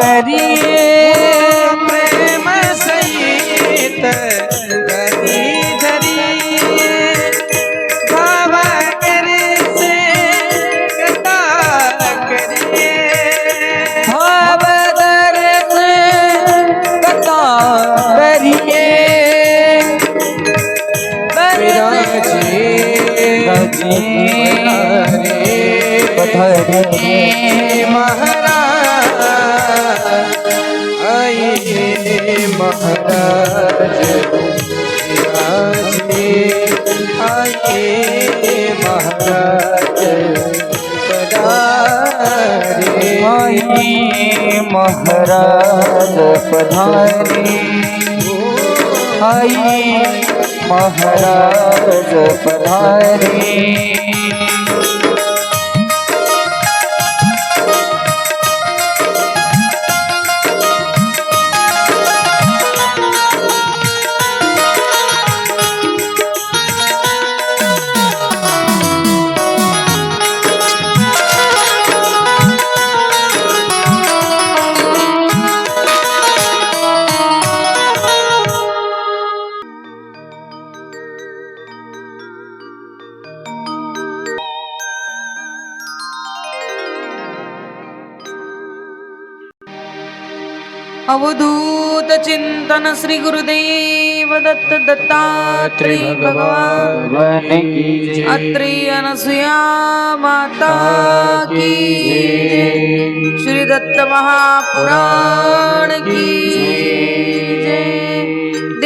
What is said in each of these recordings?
करिए प्रेम सहित गदी धरिए भाव कर से कथा करिए भाव दर से कथा करिए पधारे महाराज आइए महाराज आइए महाराज पधारे आइए महाराज पधारे आइए महाराज पधारे अवधूत चिंतन श्री गुरुदेव दत्त दत्तात्रेय भगवान की अत्रि अनसुया माता की जय। श्री दत्त महापुराण की जय।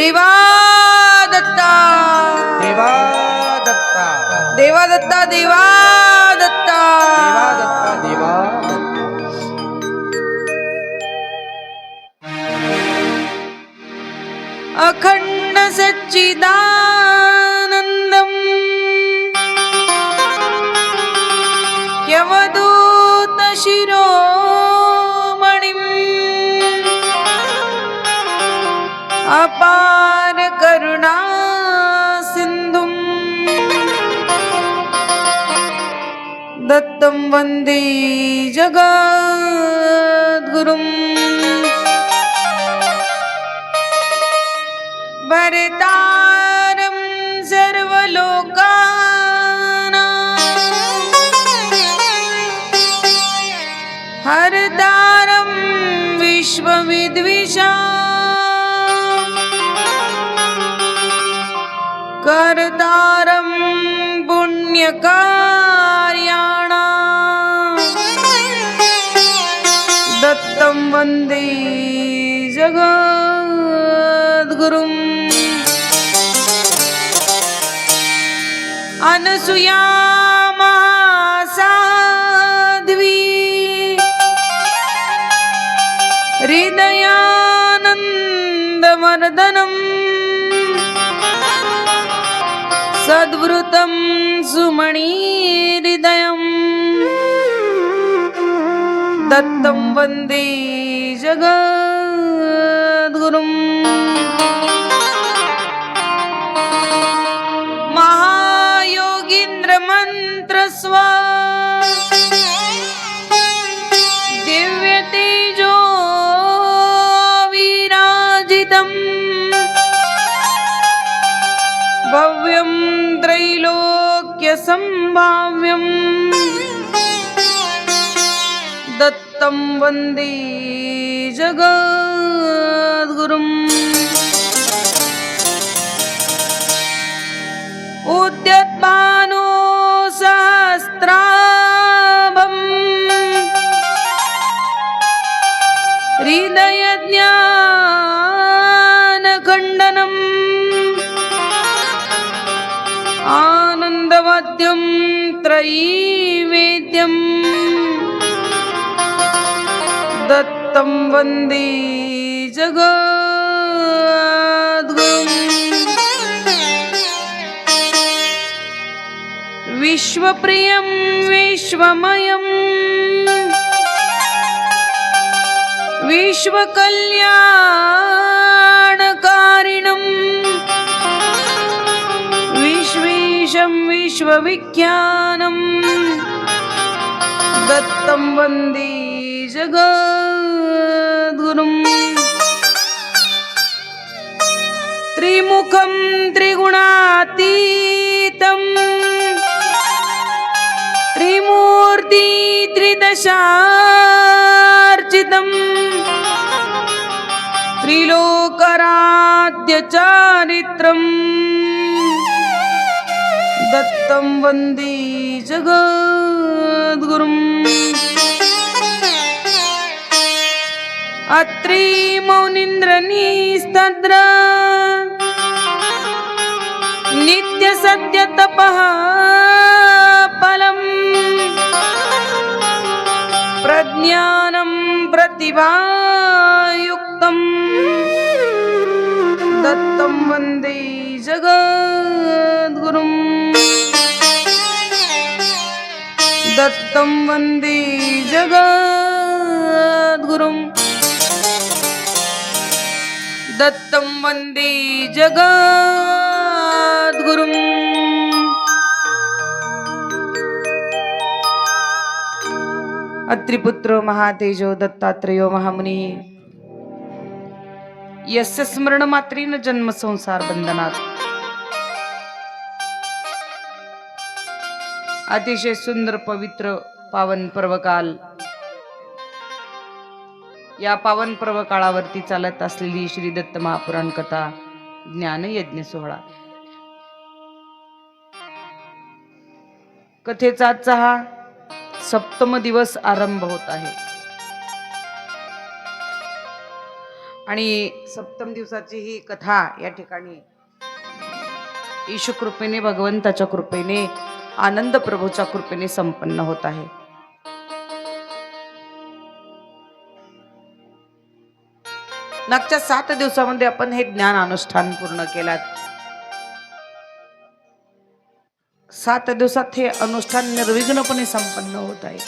देवा दत्ता देवा दत्ता देवा दत्ता देवा दत्ता देवा दत्ता देवा अखंड सच्चिदानंदम यवदूत शिरोमणिम अपार करुणा सिंधुम दत्तं वंदे जगद्गुरुम् भरतारं सर्वलोकानां हरतारं विश्वविद्विषां कर्तारं पुण्यकार्याणां दत्तं वन्दे जगद्गुरुम् अनसुया महासाध्वी हृदयानन्दमर्दनं सद्वृतं सुमणिहृदयं दत्तं वन्दे जगद्गुरुम् मंत्रस्वा दिव्य तेजो विराजितं भव्यं त्रैलोक्य संभाव्यं दत्तं वन्दे जगद्गुरुम् उद्यत्पानो सहस्राभम् हृदयज्ञानखण्डनम् आनन्दवाद्यं त्रयीवेद्यं दत्तं वन्दे जगद्गुरुम् विश्वप्रियं विश्वमयं विश्वकल्याणकारिणं विश्वेशं विश्वविख्यानं दत्तं वन्दे जगद्गुरुम् त्रिमुखं त्रिगुणातीतं त्रिमूर्ति त्रिदशार्चितं त्रिलोकराध्य चारित्रं दत्तं वन्दे जगद्गुरुम् अत्रि मौनीन्द्र निस्तद्र नित्य सत्य तपः फलम् प्रज्ञानं प्रतिभायुक्तं दत्तं वन्दे जगद्गुरुम् दत्तं वन्दे जगद्गुरुम् दत्तं वन्दे जगद्गुरुम् अत्रिपुत्र महातेजो दत्तात्रेयो महामुनिः यस्य स्मरणमात्रेण जन्म संसार बंधनात. अतिशय सुंदर पवित्र पावन पर्वकाल, या पावन पर्वकाळावरती चालत असलेली श्री दत्त महापुराण कथा ज्ञान यज्ञ सोहळा. कथेचा आजचा हा सप्तम दिवस आरंभ होत आहे आणि सप्तम दिवसाची ही कथा या ठिकाणी ईश कृपेने, भगवंताच्या कृपेने, आनंद प्रभूच्या कृपेने संपन्न होत आहे. मागच्या 7 दिवसामध्ये आपण हे ज्ञान अनुष्ठान पूर्ण केलात. 7 दिवसात हे अनुष्ठान निर्विघ्नपणे संपन्न होत आहे.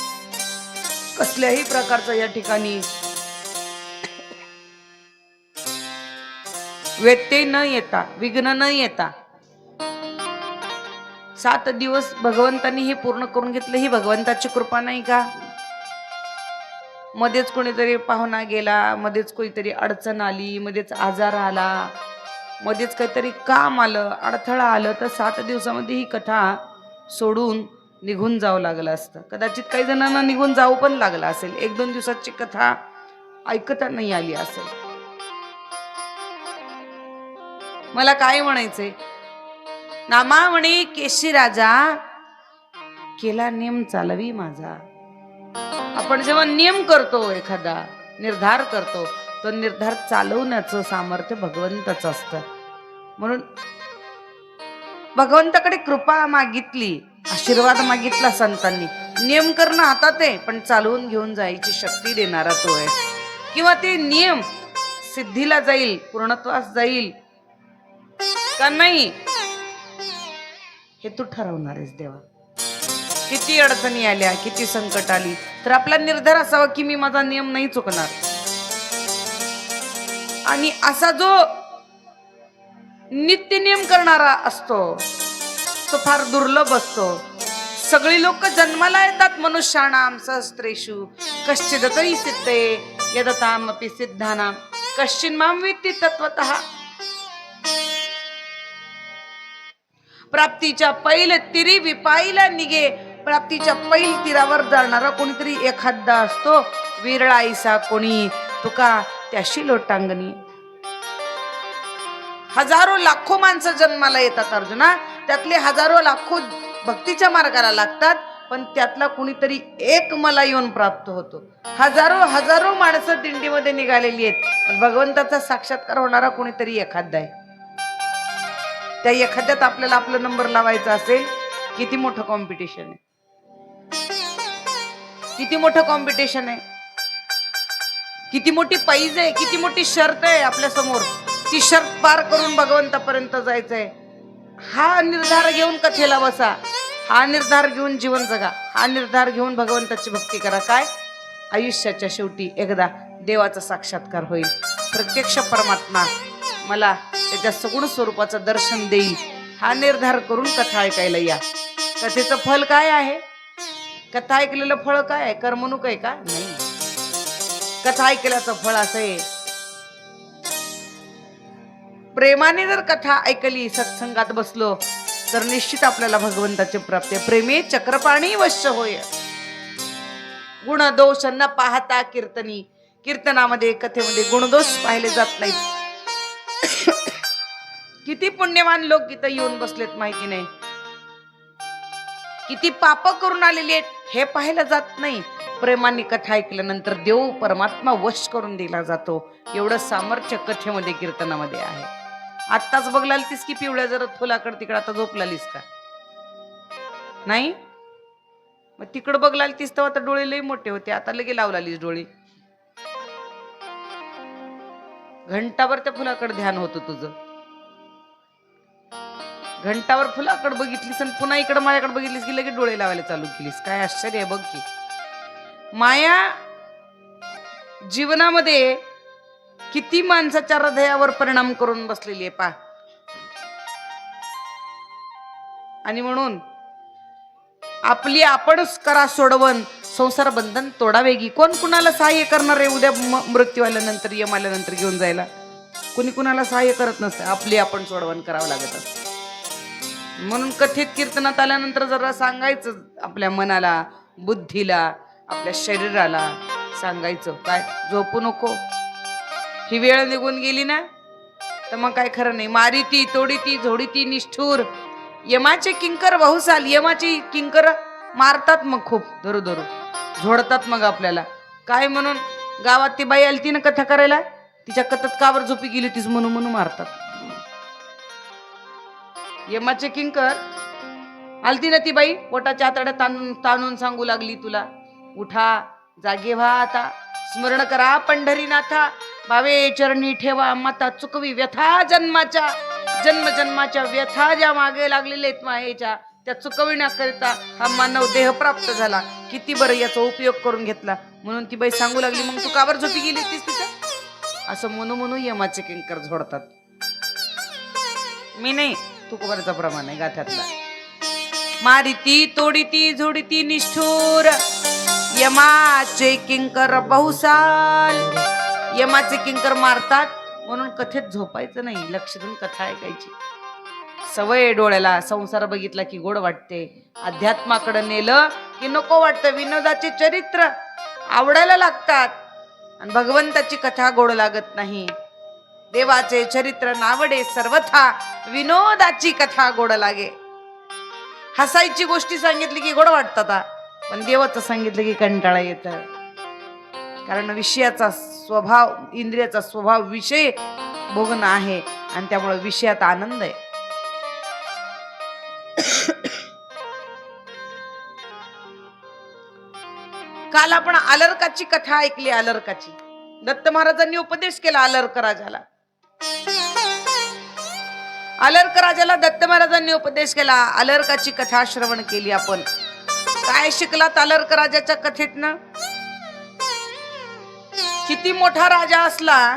कसल्याही प्रकारचं या ठिकाणी व्यत्यय न येता, विघ्न न येता 7 दिवस भगवंतांनी हे पूर्ण करून घेतलं. ही भगवंताची कृपा नाही का? मध्येच कोणीतरी पाहुणा गेला, मध्येच कोणीतरी अडचण आली, मध्येच आजार आला, मध्येच काहीतरी काम आलं, अडथळा आलं, तर 7 दिवसामध्ये ही कथा सोडून निघून जावं लागलं असतं. कदाचित काही जणांना निघून जाऊ पण लागलं असेल. 1-2 दिवसाची कथा ऐकता नाही आली असेल. मला काय म्हणायचंय, नामा म्हणे केशी राजा केला नियम चालवी माझा. आपण जेव्हा नियम करतो, एखादा निर्धार करतो, तो निर्धार चालवण्याचं सामर्थ्य भगवंताचं असतं. म्हणून भगवंताकडे कृपा मागितली, आशीर्वाद मागितला संतांनी. नियम करणं हातात आहे, पण चालवून घेऊन जायची शक्ती देणारा तो आहे. किंवा ते नियम सिद्धीला जाईल, पूर्णत्वास जाईल का नाही हे तू ठरवणार आहेस देवा. किती अडचणी आल्या, किती संकट आली, तर आपला निर्धार असावा की मी माझा नियम नाही चुकणार. आणि असा जो नित्य नियम करणारा असतो तो फार दुर्लभ असतो. सगळी लोक जन्माला येतात मनुष्याणाम सहस्त्रेषु कश्चिद तरी सिद्धे यदतामपि सिद्धानाम कश्चिन माम वित्ती तत्वतः. प्राप्तीच्या पैल तिरी विपाईला निघे. प्राप्तीच्या पैल तीरावर जाणारा कोणीतरी एखादा असतो. विरळाईसा कोणी तुका त्याशी लोटांगणी. हजारो लाखो माणसं जन्माला येतात अर्जुना, त्यातले हजारो लाखो भक्तीच्या मार्गाला लागतात, पण त्यातला कुणीतरी एक मला येऊन प्राप्त होतो. हजारो माणसं दिंडीमध्ये निघालेली आहेत, पण भगवंताचा साक्षात्कार होणारा कोणीतरी एखादा आहे. त्या एखाद्यात आपल्याला आपला नंबर लावायचा असेल, किती मोठं कॉम्पिटिशन आहे, किती मोठं कॉम्पिटिशन आहे, किती मोठी पैज आहे, किती मोठी शर्त आहे आपल्या समोर. ती शर्त पार करून भगवंतापर्यंत जायचंय. हा निर्धार घेऊन कथेला बसा, हा निर्धार घेऊन जीवन जगा, हा निर्धार घेऊन भगवंताची भक्ती करा. काय आयुष्याच्या शेवटी एकदा देवाचा साक्षात्कार होईल. प्रत्यक्ष परमात्मा मला त्याच्या सगुण स्वरूपाचं दर्शन देईल. हा निर्धार करून कथा ऐकायला या. कथेचं फल काय आहे? कथा ऐकलेलं फळ काय आहे? कर्मणूक आहे का? नाही. कथा ऐकल्याचं फळ असं आहे, प्रेमाने जर कथा ऐकली, सत्संगात बसलो, तर निश्चित आपल्याला भगवंताची प्राप्ती आहे. प्रेमे चक्रपाणी वश्य होय. गुण दोष न पाहता कीर्तनी. कीर्तनामध्ये, कथेमध्ये गुणदोष पाहिले जात नाहीत. किती पुण्यवान लोक इथं येऊन बसलेत माहिती नाही, किती पाप करून आलेली आहेत हे पाहिलं जात नाही. प्रेमाने कथा ऐकल्यानंतर देव परमात्मा वश करून दिला जातो. एवढं सामर्थ्य कथेमध्ये, कीर्तनामध्ये आहे. आत्ताच बघलालीस की पिवळ्या जर फुलाकडे तिकडे आता झोपलालीस का नाही? मग तिकडं बघलालीस तेव्हा आता डोळे लई मोठे होते, आता लगे लावलालीस डोळे. घंटाभर त्या फुलाकडे ध्यान होतं तुझं. घंटावर फुलाकडे बघितलीस आणि पुन्हा इकडे माझ्याकडे बघितलीस की लगेच डोळे लावायला चालू केलीस. काय आश्चर्य आहे बघ की. माया जीवनामध्ये किती माणसाच्या हृदयावर परिणाम करून बसलेली आहे पा. आणि म्हणून आपली आपणच करा सोडवण, संसार बंधन तोडावेगी. कोण कुणाला सहाय्य करणार आहे उद्या मृत्यू आल्यानंतर, यम आल्यानंतर घेऊन जायला? कुणी कुणाला सहाय्य करत नसतं, आपली आपण सोडवण करावं लागत असतं. म्हणून कथेत कीर्तनात आल्यानंतर जरा सांगायचं आपल्या मनाला, बुद्धीला, आपल्या शरीराला सांगायचं, काय झोपू नको. ही वेळ निघून गेली ना तर मग काय खरं नाही. मारिती तोडीती झोडीती निष्ठूर, यमाचे किंकर बहुसाल. यमाची किंकर मारतात मग खूप धरू धरू, झोडतात मग आपल्याला. काय म्हणून? गावात ती बाई आली ती ना कथा करायला, तिच्या कथेत कावर झोपी गेली तीच म्हणून म्हणून मारतात. यमाचे किंकर आलती ना ती बाई, पोटाच्या आतड्या ताणून सांगू लागली तुला, उठा जागे व्हा आता, स्मरण करा पंढरीनाथा, भावे चरणी ठेवा माता, चुकवी व्यथा जन्माच्या. जन्म जन्माच्या व्यथा ज्या मागे लागलेल्या आहेत मायेच्या, त्या चुकविण्याकरिता हा मानव देह प्राप्त झाला. किती बरं याचा उपयोग करून घेतला. म्हणून ती बाई सांगू लागली, मग तू कावर झोपी गेली तीस तिथं? असं म्हणून यमाचे किंकर झोडतात. मी नाही, तुकोबाराचा प्रमाण आहे गाथ्यातला. मारिती तोडीती झोडीती निष्ठूर, यमाचे किंकर बहुसाल. यमाचे किंकर मारतात म्हणून कथेत झोपायचं नाही, लक्ष देऊन कथा ऐकायची. सवय डोळ्याला. संसार बघितला की गोड वाटते, अध्यात्माकडे नेलं की नको वाटतं. विनोदाचे चरित्र आवडायला लागतात आणि भगवंताची कथा गोड लागत नाही. देवाचे चरित्र नावडे सर्वथा, विनोदाची कथा गोड लागे. हसायची गोष्टी सांगितली की गोड वाटतात, पण देवाचं सांगितलं की कंटाळा येतं. कारण विषयाचा स्वभाव, इंद्रियाचा स्वभाव विषय भोगणं आहे आणि त्यामुळे विषयात आनंद आहे. काल आपण अलर्काची कथा ऐकली. अलर्काची दत्त महाराजांनी उपदेश केला अलर्क राजाला. अलर्क राजाला दत्त महाराजांनी उपदेश केला. अलर्काची कथा श्रवण केली आपण. काय शिकलात अलर्क राजाच्या कथेतनं? किती मोठा राजा असला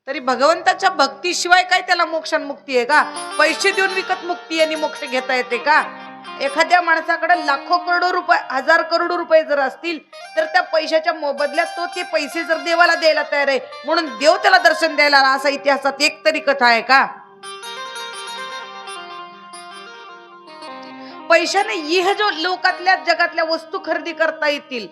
तरी भगवंताच्या भक्तीशिवाय काय त्याला मोक्ष मुक्ती आहे का? पैसे देऊन विकत मुक्ती आणि मोक्ष घेता येते का? एखाद्या माणसाकडे लाखो करोडो रुपये, हजार करोड रुपये जर असतील तर त्या पैशाच्या मोबदल्यात तो ते पैसे जर देवाला द्यायला तयार आहे म्हणून देव त्याला दर्शन द्यायला, असा इतिहासात एक तरी कथा आहे का? पैशाने इह जो लोकातल्या जगातल्या वस्तू खरेदी करता येतील,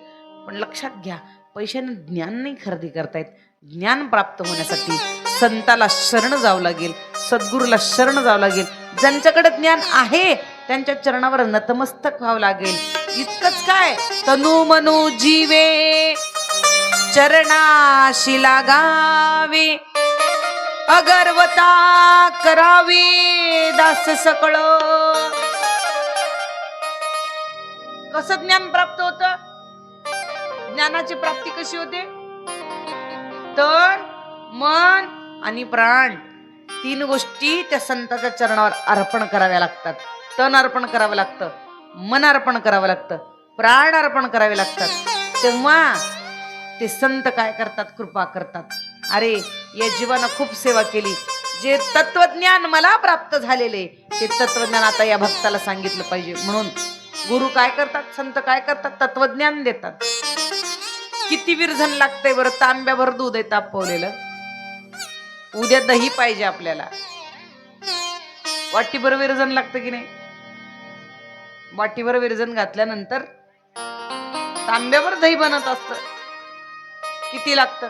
पण लक्षात घ्या पैशाने ज्ञान नाही खरेदी करता येत. ज्ञान प्राप्त होण्यासाठी संताला शरण जावं लागेल, सद्गुरूला शरण जावं लागेल. ज्यांच्याकडे ज्ञान आहे त्यांच्या चरणावर नतमस्तक व्हावं लागेल. इतकंच काय, तनु मनु जीवे चरणाशी लागावे, अगर्वता करावे दास सकळ. कसं ज्ञान प्राप्त होतं? ज्ञानाची प्राप्ती कशी होते? तन, मन आणि प्राण, तीन गोष्टी त्या संताच्या चरणावर अर्पण कराव्या लागतात. तन अर्पण करावं लागतं, मन अर्पण करावं लागतं, प्राण अर्पण करावे लागतात. तेव्हा ते संत काय करतात? कृपा करतात. अरे या जीवानं खूप सेवा केली, जे तत्वज्ञान मला प्राप्त झालेले ते तत्वज्ञान आता या भक्ताला सांगितलं पाहिजे. म्हणून गुरु काय करतात, संत काय करतात? तत्वज्ञान देतात. किती विरझन लागतंय बरं? तांब्याभर दूध आहे तापवलेलं, उद्या दही पाहिजे आपल्याला. वाटीभर विरजन लागतं की नाही? वाटीभर विरजन घातल्यानंतर तांब्यावर दही बनत असत. किती लागतं?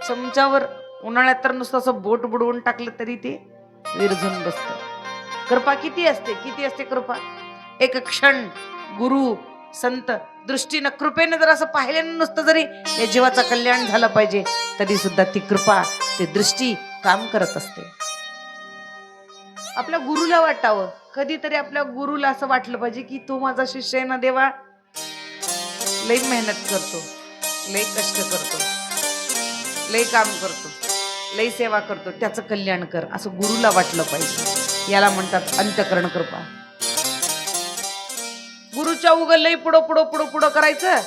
चमच्यावर. उन्हाळ्यात तर नुसतं असं बोट बुडवून टाकलं तरी ते विरजन बसत. कृपा किती असते, किती असते कृपा. एक क्षण गुरु संत दृष्टीनं कृपेनं जर असं पाहिल्यानं नुसतं जरी या जीवाचं कल्याण झालं पाहिजे तरी सुद्धा ती कृपा, ती दृष्टी काम करत असते. आपल्या गुरुला वाटावं, कधीतरी आपल्या गुरुला असं वाटलं पाहिजे की तो माझा शिष्य आहे ना देवा, लई मेहनत करतो, लई कष्ट करतो, लई काम करतो, लई सेवा करतो, त्याचं कल्याण कर, असं गुरुला वाटलं पाहिजे. याला म्हणतात अंतःकरण कृपा. गुरुच्या उग लई पुढं पुढं पुढं पुढं करायचं.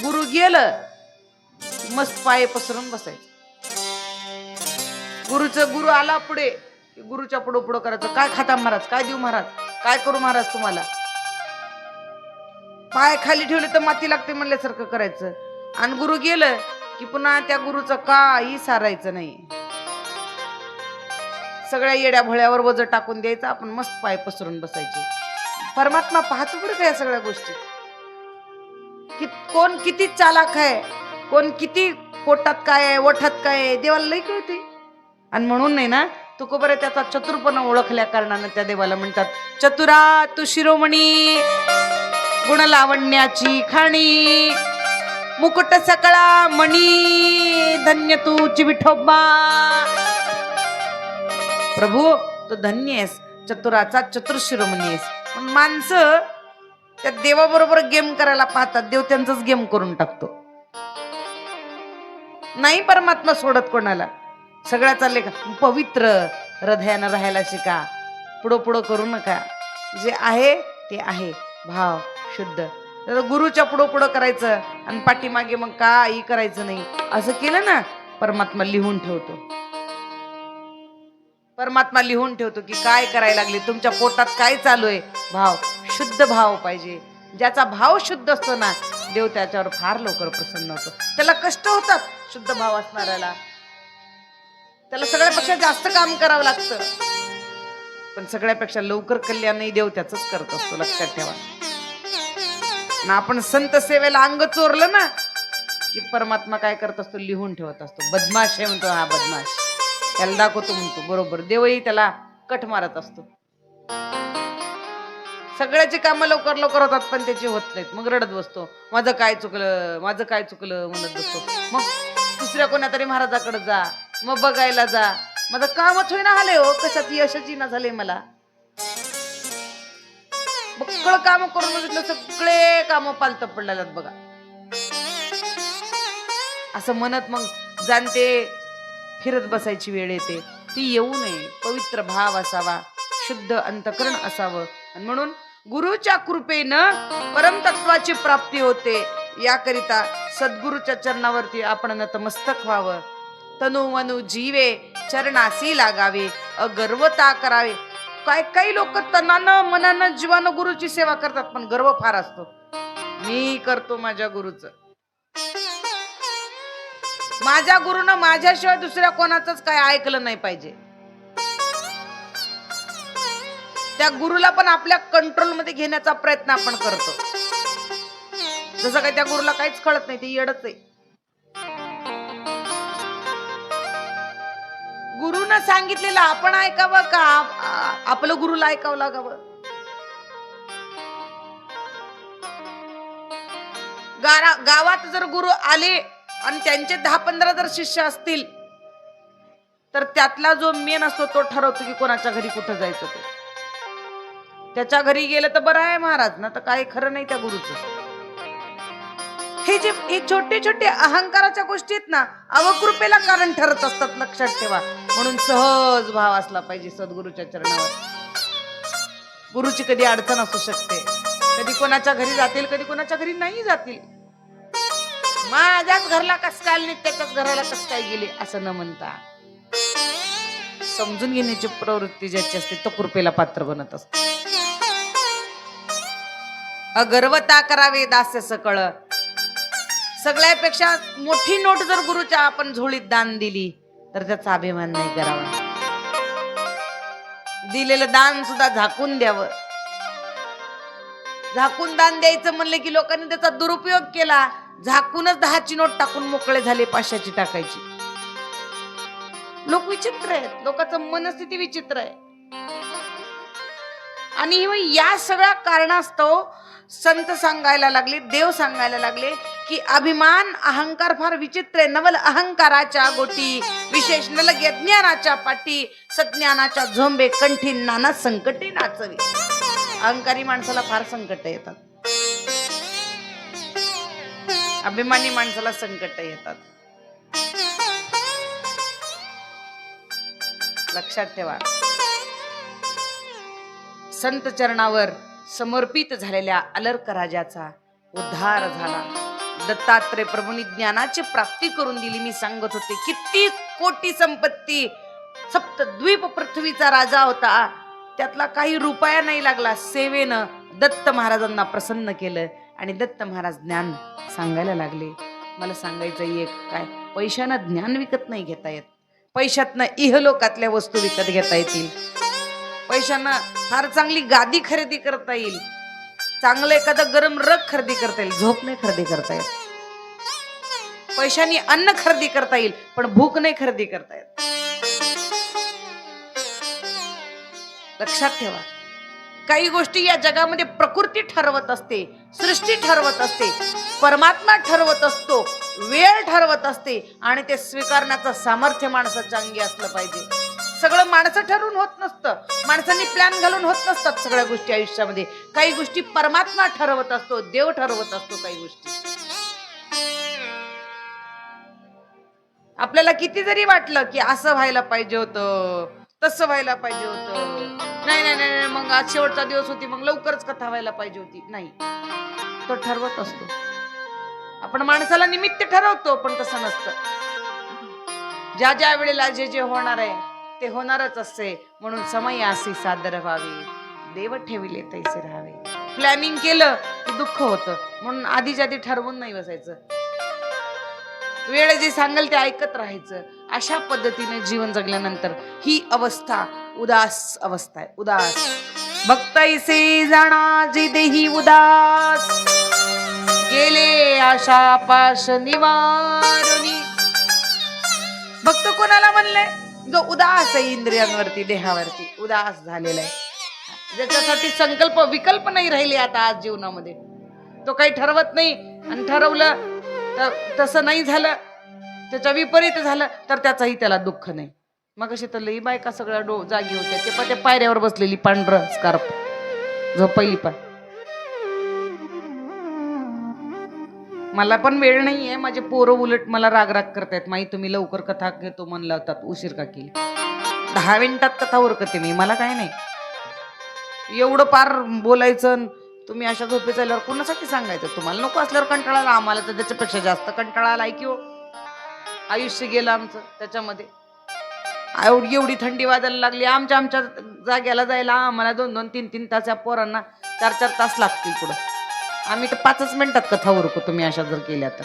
गुरु गेलं मस्त पाय पसरून बसायचं. गुरु आला पुढे, गुरुच्या पुढं पुढं करायचं. काय खाता महाराज, काय देऊ महाराज, काय करू महाराज तुम्हाला. पाय खाली ठेवले तर माती लागते म्हणल्यासारखं करायचं. आणि गुरु गेलं की पुन्हा त्या गुरुचं काही सारायचं नाही. सगळ्या येड्या भोळ्यावर वजन टाकून द्यायचं, आपण मस्त पाय पसरून बसायचे. परमात्मा पाहतो बरं का या सगळ्या गोष्टी. कोण किती चालाक आहे, कोण किती पोटात काय आहे, ओठात काय आहे, देवाला लई कळते. आणि म्हणून नाही ना तुकोबरे त्याचा चतुरपणा ओळखल्या कारणानं त्या देवाला म्हणतात चतुरा तू शिरोमणी, गुण लावण्याची खाणी, मुकुट सकळा मणी, धन्य तूची विठोबा. प्रभू तू धन्य आहेस, चतुराचा चतुर शिरोमणी आहेस. पण माणसं त्या देवाबरोबर गेम करायला पाहतात, देव त्यांचाच गेम करून टाकतो. नाही परमात्मा सोडत कोणाला. सगळ्या चालले का पवित्र हृदयानं राहायला शिका, पुढं पुढं करू नका. जे आहे ते आहे, भाव शुद्ध. गुरुच्या पुढं पुढं करायचं आणि पाठीमागे मग काही करायचं नाही. असं केलं ना परमात्मा लिहून ठेवतो. परमात्मा लिहून ठेवतो की काय करायला लागले, तुमच्या पोटात काय चालू आहे. भाव शुद्ध भाव पाहिजे. ज्याचा भाव शुद्ध असतो ना देव त्याच्यावर फार लवकर प्रसन्न होतो. त्याला कष्ट होतात शुद्ध भाव असणाऱ्याला, त्याला सगळ्यापेक्षा जास्त काम करावं लागतं, पण सगळ्यापेक्षा लवकर कल्याणही देव त्याच करत असतो. लक्षात ठेवा ना. आपण संत सेवेला अंग चोरलं ना की परमात्मा काय करत असतो, लिहून ठेवत असतो. बदमाश आहे म्हणतो, हा बदमाश, त्याला दाखवतो म्हणतो. बरोबर देवही त्याला कट मारत असतो. सगळ्याची कामं लवकर लवकर होतात पण त्याची होत नाहीत. मग रडत बसतो, माझं काय चुकलं, माझं काय चुकलं म्हणत बसतो. मग दुसऱ्या कोणा तरी महाराजाकडे जा, मग बघायला जा. माझं कामच होईना झाले हो, कशात यशच ना झाले मला. बक्कळ काम करून बघितलं, सगळे काम पालत पडलेले बघा. असं म्हणत मग जाणते फिरत बसायची वेळ येते. ती येऊ नये. पवित्र भाव असावा, शुद्ध अंतःकरण असावं. आणि म्हणून गुरुच्या कृपेनं परमतत्वाची प्राप्ती होते. याकरिता सद्गुरूच्या चरणावरती आपण नतमस्तक व्हावं. तनु मनु जीवे चरणासी लागावे, अगर्वता करावे. काय काही लोक तनानं मनानं जीवानं गुरुची सेवा करतात पण गर्व फार असतो. मी करतो माझ्या गुरुचं. माझ्या गुरुनं माझ्याशिवाय दुसऱ्या कोणाचंच काय ऐकलं नाही पाहिजे. त्या गुरुला पण आपल्या कंट्रोल मध्ये घेण्याचा प्रयत्न आपण करतो. जसं काही त्या गुरुला काहीच कळत नाही, ते येडच आहे. गुरुनं सांगितलेलं आपण ऐकावं का आपलं गुरुला ऐकावं लागावं. गावात जर गुरु आले आणि त्यांचे 10-15 जर शिष्य असतील तर त्यातला जो मेन असतो तो ठरवतो की कोणाच्या घरी कुठं जायचं. ते त्याच्या घरी गेलं तर बरं आहे महाराज, ना तर काही खरं नाही त्या गुरुचं. हे जे छोटे छोटे अहंकाराच्या गोष्टी आहेत ना, अवकृपेला कारण ठरत असतात. लक्षात ठेवा. म्हणून सहज भाव असला पाहिजे सद्गुरूच्या चरणावर. गुरुची कधी अडचण असू शकते, कधी कोणाच्या घरी जातील, कधी कोणाच्या घरी नाही जातील. माझ्याच घरला कस काय आली, त्याच्याच घराला कस काय गेले असं न म्हणता समजून घेण्याची प्रवृत्ती ज्याची असते तो कृपेला पात्र बनत असतो. अगर्वता करावे दास्य सकळ. सगळ्यापेक्षा मोठी नोट जर गुरुच्या आपण झोळीत दान दिली तर त्याचा अभिमान नाही करावा. दिलेलं दान सुद्धा झाकून द्यावं. झाकून दान द्यायचं म्हणलं की लोकांनी त्याचा दुरुपयोग केला. झाकूनच 10ची नोट टाकून मोकळे झाले 500ची टाकायची. लोक विचित्र आहेत, लोकांचं मनस्थिती विचित्र आहे. आणि या सगळ्या कारणास्तव संत सांगायला लागले, देव सांगायला लागले की अभिमान अहंकार फार विचित्र आहे. नवल अहंकाराच्या गोटी विशेष न लगे ज्ञानाच्या पाठी, सज्ञानाच्या झोंबे कंठी नाना संकटे नाचवे. अहंकारी माणसाला फार संकट येतात, अभिमानी माणसाला संकट येतात. लक्षात ठेवा. संत चरणावर समर्पित झालेल्या अलर्क राजाचा उद्धार झाला. दत्तात्रय प्रभूंनी ज्ञानाची प्राप्ती करून दिली. मी सांगत होते किती कोटी संपत्ती, सप्तद्वीप पृथ्वीचा राजा होता, त्यातला काही रुपया नाही लागला. सेवेनं दत्त महाराजांना प्रसन्न केलं आणि दत्त महाराज ज्ञान सांगायला लागले. मला सांगायचं एक काय, पैशानं ज्ञान विकत नाही घेता येत. पैशातनं इहलोकातल्या वस्तू विकत घेता येतील. पैशानं फार चांगली गादी खरेदी करता येईल, चांगलं एखादं गरम रग खरेदी करता येईल, झोप नाही खरेदी करता येत. पैशानी अन्न खरेदी करता येईल पण भूक नाही खरेदी करता येत. लक्षात ठेवा. काही गोष्टी या जगामध्ये प्रकृती ठरवत असते, सृष्टी ठरवत असते, परमात्मा ठरवत असतो, वेळ ठरवत असते आणि ते स्वीकारण्याचं सामर्थ्य माणसाच्या अंगी असलं पाहिजे. सगळं माणसं ठरवून होत नसतं, माणसांनी प्लॅन घालून होत नसतात सगळ्या गोष्टी आयुष्यामध्ये. काही गोष्टी परमात्मा ठरवत असतो, देव ठरवत असतो. काही गोष्टी आपल्याला किती जरी वाटलं की असं व्हायला पाहिजे होतं, तसं व्हायला पाहिजे होतं, नाही नाही नाही मग आज शेवटचा दिवस होती, मग लवकरच कथा व्हायला पाहिजे होती, नाही, तो ठरवत असतो. आपण माणसाला निमित्त ठरवतो पण तसं नसतं. ज्या ज्या वेळेला जे जे होणार आहे ते होणारच असते. म्हणून समय असे सादर व्हावे, देव ठेविले तैसे राहावे. प्लॅनिंग केलं की दुःख होतं, म्हणून आधीच्या आधी ठरवून नाही बसायचं. वेळ जे सांगेल ते ऐकत राहायचं. अशा पद्धतीने जीवन जगल्यानंतर ही अवस्था उदास अवस्था आहे. उदास भक्तैसे जाणा जे देही उदास, गेले आशा पाश निवारुनी. भक्त कोणाला म्हणले? जो उदास आहे इंद्रियांवरती, देहावरती उदास झालेला आहे, ज्याच्यासाठी संकल्प विकल्प नाही राहिले आता आज जीवनामध्ये. तो काही ठरवत नाही आणि ठरवलं तर तसं नाही झालं, त्याच्या विपरीत झालं तर त्याचाही त्याला दुःख नाही. मग अशी तर लई बायका सगळ्या जागी होत्या, ते पण त्या पायऱ्यावर बसलेली पांढरं स्कार्फ झोपली. पण मला पण वेळ नाहीये, माझे पोरं उलट मला राग करतायत, माई तुम्ही लवकर कथा घेतो म्हणला होतात, उशीर का केली? 10 मिनिटात कथा उरकते मी, मला काय नाही एवढं पार बोलायचं. तुम्ही अशा झोपे चालल्यावर कोणासाठी सांगायचं? तुम्हाला नको असल्यावर कंटाळा आला, आम्हाला तर त्याच्यापेक्षा जास्त कंटाळा आलाय की हो. आयुष्य गेलं आमचं त्याच्यामध्ये. एवढी थंडी वाजायला लागली, आमच्या जाग्याला जायला आम्हाला 2-2, 3-3 तास, या पोरांना 4-4 तास लागतील पुढं. आम्ही तर 5 मिनिटात कथा उरकू तुम्ही अशा जर केल्या तर.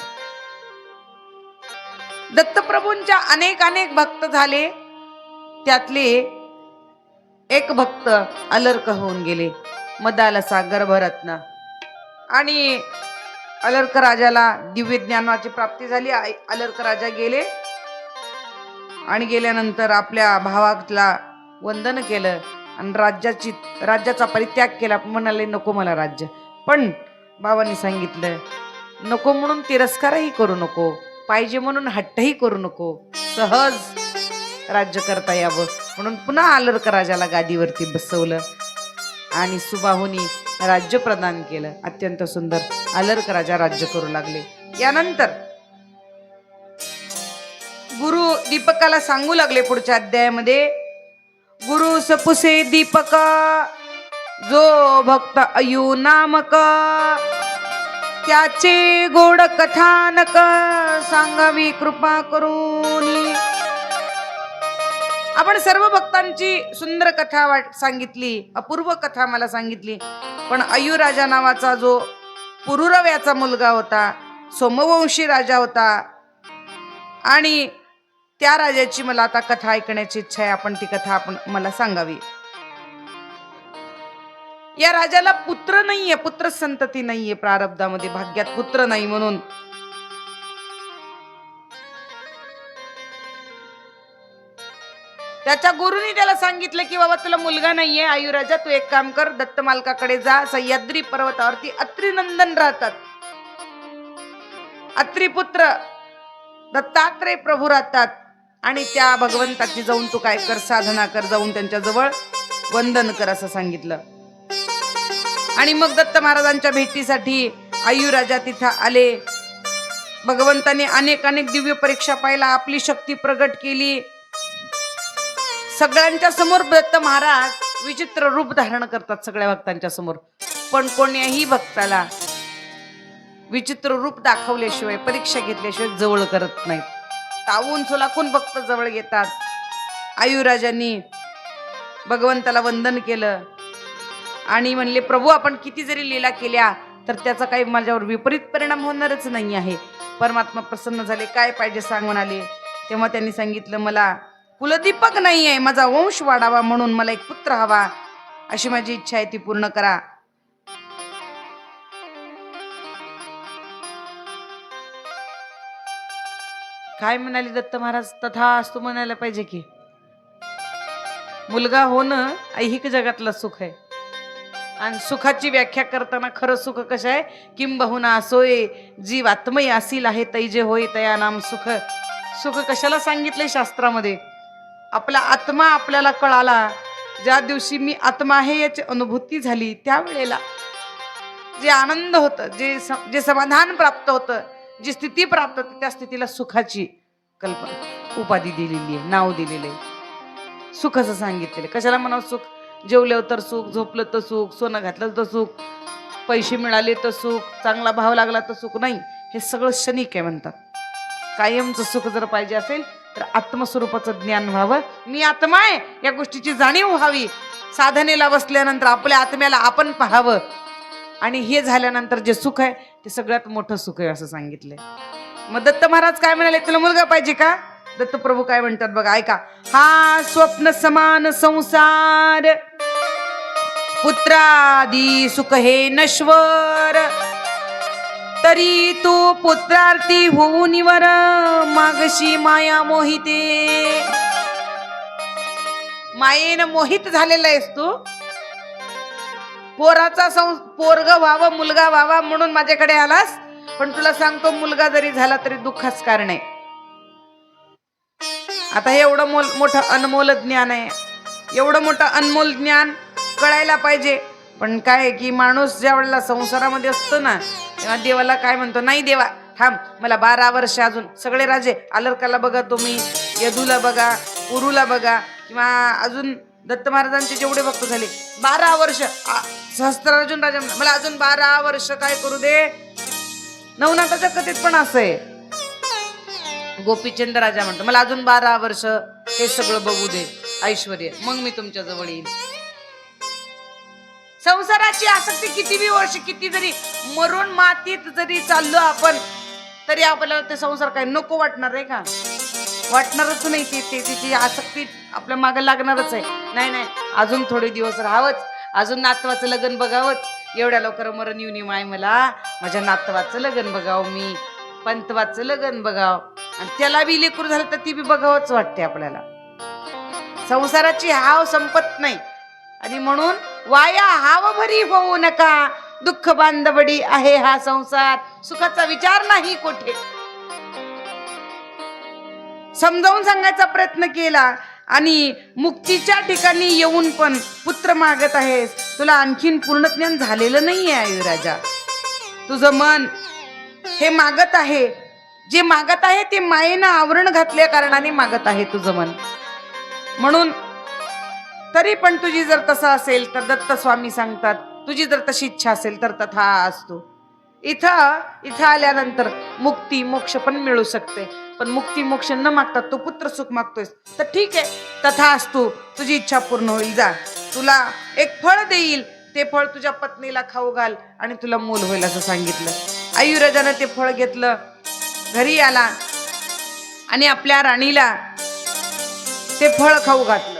दत्तप्रभूंच्या अनेक भक्त झाले, त्यातले एक भक्त अलर्क होऊन गेले, मदालसा गर्भरत्न. आणि अलर्क राजाला दिव्य ज्ञानाची प्राप्ती झाली. अलर्क राजा गेले आणि गेल्यानंतर आपल्या भावाला वंदन केलं आणि राज्याचा परित्याग केला. म्हणाले नको मला राज्य. पण बाबांनी सांगितलं नको म्हणून तिरस्कारही करू नको, पाहिजे म्हणून हट्टही करू नको, सहज राज्य करता यावं म्हणून पुन्हा अलर्क राजाला गादीवरती बसवलं आणि सुबाहुनी राज्य प्रदान केलं. अत्यंत सुंदर अलर्क राजा राज्य करू लागले. यानंतर गुरु दीपकाला सांगू लागले पुढच्या अध्यायामध्ये, गुरु सपुसे दीपक जो भक्त अयू नामक, त्याचे गोड कथानक सांगावी कृपा करून. आपण सर्व भक्तांची सुंदर कथा सांगितली, अपूर्व कथा मला सांगितली. पण अयू राजा नावाचा जो पुरुरव याचा मुलगा होता, सोमवंशी राजा होता, आणि त्या राजाची मला आता कथा ऐकण्याची इच्छा आहे. आपण ती कथा मला सांगावी. या राजाला पुत्र नाहीये, पुत्र संतती नाहीये, प्रारब्धामध्ये भाग्यात पुत्र नाही म्हणून त्याच्या गुरुनी त्याला सांगितलं की बाबा तुला मुलगा नाहीये आयुराजा, तू एक काम कर, दत्त मालकाकडे जा. सह्याद्री पर्वतावरती अत्री नंदन राहतात, अत्री पुत्र दत्तात्रय प्रभू राहतात, आणि त्या भगवंताची जाऊन तू काय कर, साधना कर, जाऊन त्यांच्या जवळ वंदन कर असं सांगितलं. आणि मग दत्त महाराजांच्या भेटीसाठी आयुराजा तिथं आले. भगवंताने अनेक अनेक दिव्य परीक्षा पाहिला, आपली शक्ती प्रगट केली. सगळ्यांच्या समोर दत्त महाराज विचित्र रूप धारण करतात सगळ्या भक्तांच्या समोर, पण कोण्याही भक्ताला विचित्र रूप दाखवल्याशिवाय, परीक्षा घेतल्याशिवाय जवळ करत नाहीत. तावून सुलाखून भक्त जवळ घेतात. आयुराजांनी भगवंताला वंदन केलं आणि म्हणले, प्रभू आपण किती जरी लीला केल्या तर त्याचा काही माझ्यावर विपरीत परिणाम होणारच नाही आहे. परमात्मा प्रसन्न झाले, काय पाहिजे सांग म्हणाले. तेव्हा त्यांनी सांगितलं, मला कुलदीपक नाही आहे, माझा वंश वाढावा म्हणून मला एक पुत्र हवा, अशी माझी इच्छा आहे, ती पूर्ण करा. काय म्हणाले दत्त महाराज, तथास्तु म्हणायला पाहिजे की. मुलगा होणं ऐहिक जगातलं सुख आहे, आणि सुखाची व्याख्या करताना खरं सुख कसं आहे, किंबहुना सोय जीव आत्मय असील आहे तैजे होय तया नाम सुख. सुख कशाला सांगितलंय शास्त्रामध्ये, आपला आत्मा आपल्याला कळाला, ज्या दिवशी मी आत्मा आहे याची अनुभूती झाली, त्यावेळेला जे आनंद होतं, जे समाधान प्राप्त होतं, जी स्थिती प्राप्त होते, त्या स्थितीला सुखाची कल्पना उपाधी दिलेली आहे, नाव दिलेलं आहे. सुख असं सांगितलेलं. कशाला म्हणावं सुख, जेवलं तर सुख, झोपलं तर सुख, सोनं घातलं तर सुख, पैसे मिळाले तर सुख, चांगला भाव लागला तर सुख नाही. हे सगळं क्षणिक आहे म्हणतात. कायमचं सुख जर पाहिजे असेल तर आत्मस्वरूपाचं ज्ञान व्हावं, मी आत्मा आहे या गोष्टीची जाणीव व्हावी. साधनेला बसल्यानंतर आपल्या आत्म्याला आपण पाहावं, आणि हे झाल्यानंतर जे सुख आहे ते सगळ्यात मोठं सुख आहे असं सांगितलंय. मग दत्त महाराज काय म्हणाले, तुला मुलगा पाहिजे का? दत्त प्रभू काय म्हणतात बघा, ऐका. हा स्वप्न समान संसार, पुत्रादी सुख हे नश्वर, तरी तू पुत्रार्थी होऊन वर मागशी माया मोहिते. मायेनं मोहित झालेला आहेस तू. पोरग व्हावं, मुलगा व्हावा म्हणून माझ्याकडे आलास, पण तुला सांगतो मुलगा जरी झाला तरी दुःखाच कारण आहे. आता हे एवढं मोठं अनमोल ज्ञान आहे, एवढं मोठं अनमोल ज्ञान कळायला पाहिजे. पण काय की माणूस ज्या वेळेला संसारामध्ये असतो ना, तेव्हा देवाला काय म्हणतो, नाही देवा थांब, मला 12 वर्ष अजून. सगळे राजे, आलरकाला बघा तुम्ही, यदूला बघा, उरूला बघा, किंवा अजून दत्त महाराजांचे जेवढे भक्त झाले, 12 वर्ष. सहस्त्रार्जुन राजा मला अजून 12 वर्ष काय करू दे. नवनाथाच्या कथेत पण असं आहे. गोपीचंद राजा म्हणतो, मला अजून 12 वर्ष हे सगळं बघू दे, ऐश्वर्य, मग मी तुमच्या जवळ येईल. संसाराची आसक्ती किती बी वर्ष, किती जरी मरून मातीत जरी चाललो आपण, तरी आपल्याला ते संसार काय नको वाटणार आहे का? वाटणारच नाही. तिची आसक्ती आपल्या मागे लागणारच आहे. नाही, अजून थोडे दिवस राहावंच, अजून नातवाचं लग्न बघावंच. एवढ्या लवकर मरण येऊन माय मला माझ्या नातवाचं लग्न बघावं, मी पंतवाचं लग्न बघावं, आणि त्याला बी लेकरू झालं तर ती बी बघावंच वाटते आपल्याला. संसाराची हाव संपत नाही, आणि म्हणून वाया हाव भरी होऊ नका, दुःख बांधवडी आहे हा संसार, सुखाचा विचार नाही कोठे. समजावून सांगायचा प्रयत्न केला, आणि मुक्तीच्या ठिकाणी येऊन पण पुत्र मागत आहेस. तुला आणखीन पूर्ण ज्ञान झालेलं नाहीये आयुराजा. तुझं मन हे मागत आहे, जे मागत आहे ते मायेनं आवरण घातल्या कारणाने मागत आहे तुझं मन. म्हणून तरी पण तुझी जर तसं असेल तर दत्त स्वामी सांगतात, तुझी जर तशी इच्छा असेल तर तथा असतो. इथं आल्यानंतर मुक्ती मोक्ष पण मिळू शकते, पण मुक्ती मोक्ष न मागता तू पुत्र सुख मागतोयस तर ठीक आहे, तथा असतो, तुझी इच्छा पूर्ण होईल. जा, तुला एक फळ देईल, ते फळ तुझ्या पत्नीला खाऊ घाल आणि तुला मूल होईल असं सांगितलं. आयुराजानं ते फळ घेतलं, घरी आला आणि आपल्या राणीला ते फळ खाऊ घातलं.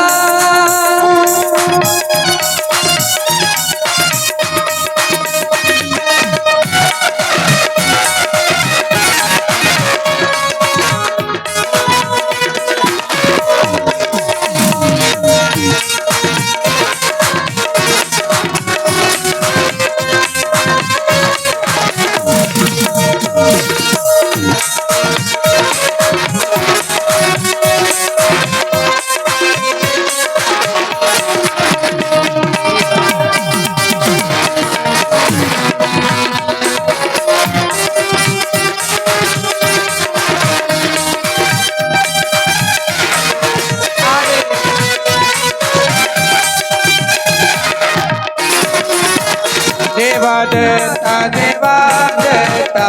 दत्ता देवा दत्ता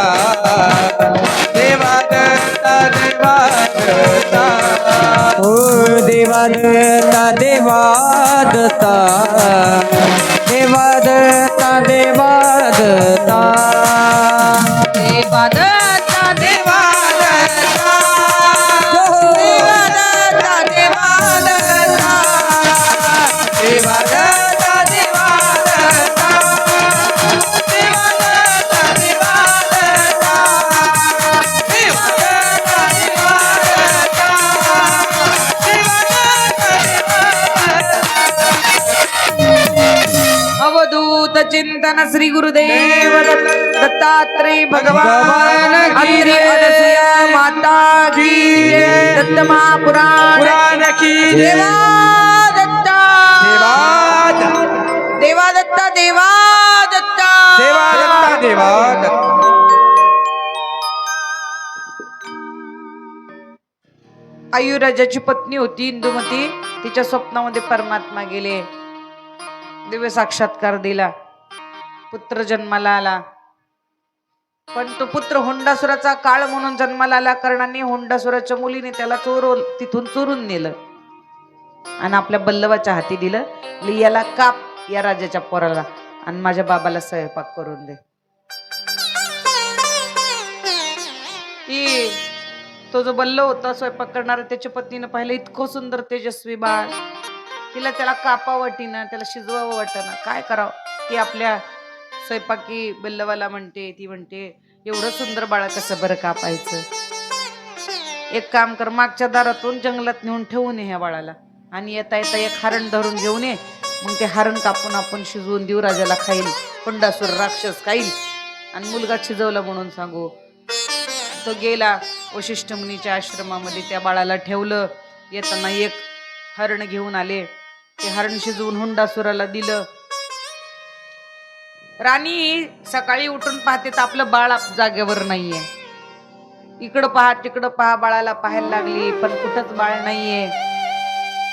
देवा दत्ता देवा दत्ता ओ देवा दत्ता देवा दत्ता देवा दत्ता देवा दत्ता देवा दत्ता देवा दत्ता देवा दत्ता देवा दत्ता देवा दत्ता देवा दत्ता देवा दत्ता देवा दत्ता देवा दत्ता देवा दत्ता अवधूत चिंतन श्री गुरुदेव दत्तात्रय भगवान की की अनसुया माता की दत्त महापुराण पुराण की देवा दत्ता देवा दत्ता देवा दत्ता देवा दत्ता देवा दत्ता देवा दत्ता आयुराजाची पत्नी होती इंदुमती. तिच्या स्वप्नामध्ये परमात्मा गेले, दिव्य साक्षात्कार दिला, पुत्र जन्माला आला. पण तो पुत्र होंडासुराचा काळ म्हणून जन्माला आला कारणाने होंडासुराच्या मुलीने त्याला तिथून चोरून नेलं आणि आपल्या बल्लवाच्या हाती दिलं. याला काप या राजाच्या पोराला आणि माझ्या बाबाला स्वयंपाक करून दे. ती तो जो बल्ल होता स्वयंपाक करणारा त्याच्या पत्नीनं पाहिलं, इतकं सुंदर तेजस्वी बाळ. तिला त्याला कापावं वाटीना, त्याला शिजवावं वाटना, काय करावं. ती आपल्या स्वयंपाकी बल्लवाला म्हणते, ती म्हणते एवढं सुंदर बाळा कसं बरं कापायचं. एक काम कर, मागच्या दारातून जंगलात नेऊन ठेवून ये ह्या बाळाला आणि येता येता एक हरण धरून घेऊन ये. मग ते हरण कापून आपण शिजवून देऊ, राजाला खाईल, होंडासुर राक्षस खाईल आणि मुलगा शिजवला म्हणून सांगू. तो गेला वशिष्ठ मुनीच्या आश्रमामध्ये, त्या बाळाला ठेवलं. येताना एक हरण घेऊन आले, ते हरण शिजवून हुंडासुराला दिलं. राणी सकाळी उठून पाहते तर आपलं बाळ जागेवर नाहीये. इकडं पहा तिकडं पहा, बाळाला पाहायला लागली पण कुठंच बाळ नाहीये.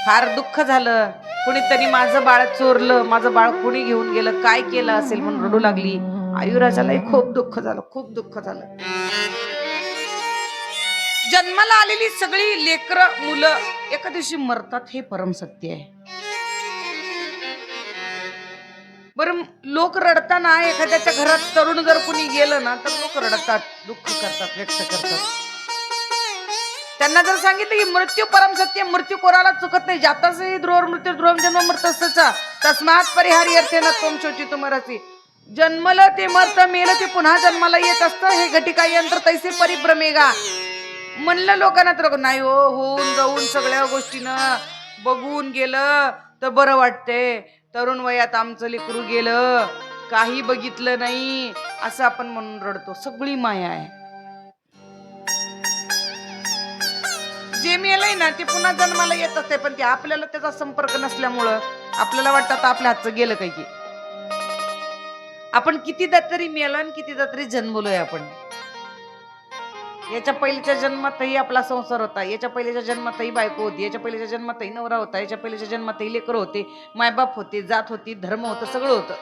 फार दुःख झालं. कुणीतरी माझं बाळ चोरलं, माझं बाळ कुणी घेऊन गेलं, काय केलं असेल म्हणून रडू लागली. आयुराजालाही खूप दुःख झालं, खूप दुःख झालं. जन्माला आलेली सगळी लेकरं मुलं एका दिवशी मरतात, हे परम सत्य आहे. बरं, लोक रडताना एखाद्याच्या घरात तरुण जर कुणी गेलं ना तर लोक रडतात, दुःख करतात, व्यक्त करतात. त्यांना जर सांगितलं की मृत्यू परम सत्य, मृत्यू कोणाला चुकत नाही, जातासही ध्रुव मृत्यू ध्रुवम जन्म मृतस्सचा तस्मात् परिहारी अर्थेन त्वं शोचितुं मरसि. जन्मलं ते मरतं, मेलं ते पुन्हा जन्माला येत असतं, हे घटिका यंत्र तैसे परिभ्रमेगा म्हणलं लोकांना. तर नाही हो, होऊन जाऊन सगळ्या गोष्टीनं बघून गेलं तर बरं वाटतंय. तरुण वयात आमचं लेकरू गेलं, काही बघितलं नाही असं आपण म्हणून रडतो. सगळी माया आहे. जे मेलंय ना ते पुन्हा जन्माला येत असते, पण ते आपल्याला त्याचा संपर्क नसल्यामुळं आपल्याला वाटतं आता आपल्या हातचं गेलं काही की. आपण कितीदा तरी मेलो आणि कितीदा तरी जन्मलोय. आपण याच्या पहिल्याच्या जन्मातही आपला संसार होता, याच्या पहिल्याच्या जन्मातही बायको होती, याच्या पहिल्याच्या जन्मातही नवरा होता, याच्या पहिल्याच्या जन्मातही लेकरं होते, मायबाप होते, जात होती, धर्म होतं, सगळं होतं.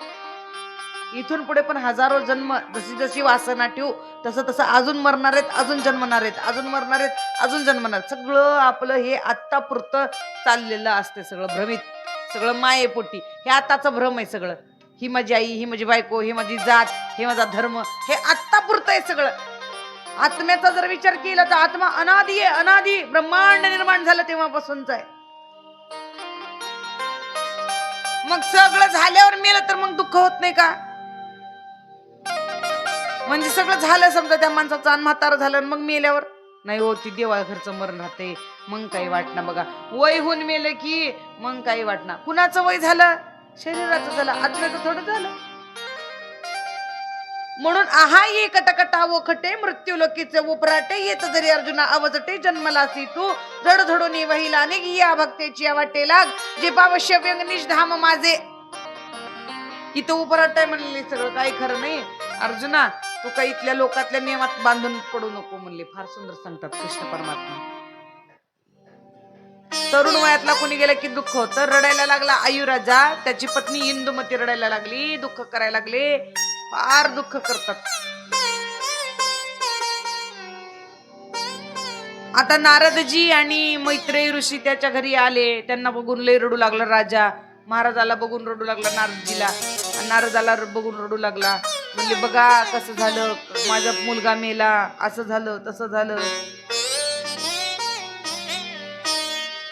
इथून पुढे पण हजारो जन्म, जशी जशी वासना ठेवू तसं तसं अजून मरणार आहेत, अजून जन्मणार आहेत, अजून मरणार आहेत, अजून जन्मणार. सगळं आपलं हे आत्तापुरतं चाललेलं असते, सगळं भ्रमित, सगळं मायेपोटी. हे आताचं भ्रम आहे सगळं. ही माझी आई, ही माझी बायको, ही माझी जात, हे माझा धर्म, हे आत्तापुरतं आहे सगळं. आत्म्याचा जर विचार केला तर आत्मा अनादी आहे, अनादी. ब्रह्मांड निर्माण झालं तेव्हापासूनच आहे. मग सगळं झाल्यावर मेलं तर मग दुःख होत नाही का? म्हणजे सगळं झालं समजा त्या माणसाचं आणि म्हातारं झालं मग मेल्यावर नाही हो, ती देवा घरचं मरण राहते, मग काही वाटणं. बघा, वय होऊन मेलं की मग काही वाटणं. कुणाचं वय झालं? शरीराचं झालं, आत्म्याचं थोडं झालं. म्हणून आहा ये कटकटा वो खटे मृत्यू लोकीचे उपराटे येत जरी अर्जुना अवजटे जन्मलासी तू जड झडून वहिला निघिया भक्तेची वाटे लाग जे पावश्य व्यंग निषधाम माझे. इथं उपराट आहे म्हणले, सगळं काही खरं नाही अर्जुना. तू काही इथल्या लोकातल्या नियमात बांधून पडू नको म्हणले. फार सुंदर सांगतात कृष्ण परमात्मा. तरुण वयातला कोणी गेला की दुःख होतं. रडायला लागला आयुराजा, त्याची पत्नी इंदुमती रडायला लागली, दुःख करायला लागले. फार दुःख करतात. आता नारदजी आणि मैत्रेयी ऋषी त्याच्या घरी आले. त्यांना बघून लय रडू लागला राजा. महाराजाला बघून रडू लागला नारदजीला. आणि नारदाला बघून रडू लागला. म्हणले बघा कसं झालं, माझा मुलगा मेला, असं झालं तसं झालं.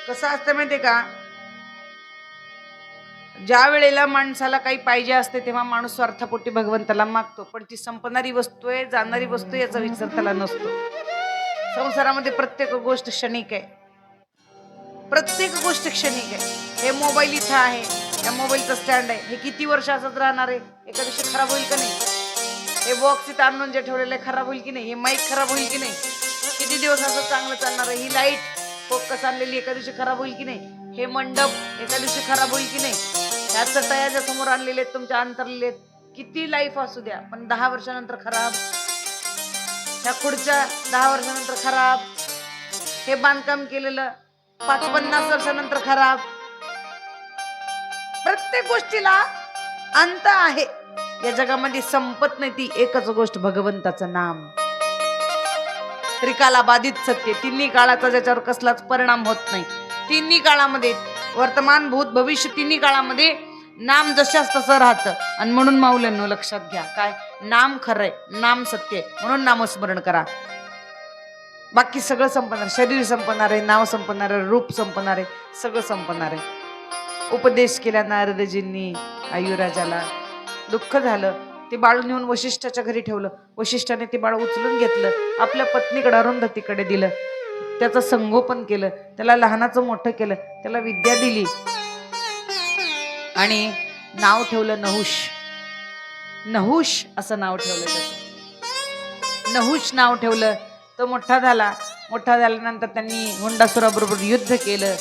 कसं असतं माहितीये का, ज्या वेळेला माणसाला काही पाहिजे असते तेव्हा माणूस स्वार्थापोटी भगवंताला मागतो, पण ती संपणारी वस्तू आहे, जाणारी वस्तू आहे याचा विचार त्याला नसतो. संसारामध्ये प्रत्येक गोष्ट क्षणिक आहे. प्रत्येक गोष्ट क्षणिक आहे. हे मोबाईल इथं आहे, या मोबाईलचा स्टँड आहे, हे किती वर्ष असंच राहणार आहे? एका दिवशी खराब होईल का नाही? हे बॉक्स इथं आणून जे ठेवलेलं आहे खराब होईल की नाही? हे माईक खराब होईल की नाही? किती दिवस असं चांगलं चालणार आहे? ही लाईट फोकस आणलेली एका दिवशी खराब होईल की नाही? हे मंडप एका दिवशी खराब होईल की नाही? ह्या चटया समोर आणलेले आहेत तुमच्या अंतरलेले आहेत, किती लाईफ असू द्या पण 10 वर्षानंतर खराब. ह्या खुर्च्या 10 वर्षानंतर खराब. हे बांधकाम केलेलं 50 वर्षानंतर खराब. प्रत्येक गोष्टीला अंत आहे. या जगामध्ये संपत नाही ती एकच गोष्ट, भगवंताचं नाम. त्रिकाला बाधित सत्य, तिन्ही काळाचा ज्याच्यावर कसलाच परिणाम होत नाही. तिन्ही काळामध्ये वर्तमान भूत भविष्य तिन्ही काळामध्ये नाम जशाच तसं राहतं. आणि म्हणून माऊल्यांनो लक्षात घ्या, काय नाम खरंय, नाम सत्य, म्हणून नामस्मरण करा. बाकी सगळं संपणार, शरीर संपणार आहे, नाव संपणार आहे, रूप संपणार आहे, सगळं संपणार आहे. उपदेश केला नारदजींनी आयुराजाला. दुःख झालं. ते बाळ नेऊन वशिष्ठाच्या घरी ठेवलं. वशिष्ठाने ते बाळ उचलून घेतलं, आपल्या पत्नीकडे अरुंधतीकडे दिलं. त्याचं संगोपन केलं, त्याला लहानाचं मोठं केलं, त्याला विद्या दिली आणि नाव ठेवलं नहुष. नहुष असं नाव ठेवलं त्याचं. नहुष नाव ठेवलं. तो मोठा झाला. मोठा झाल्यानंतर त्यांनी हुंडासुराबरोबर युद्ध केलं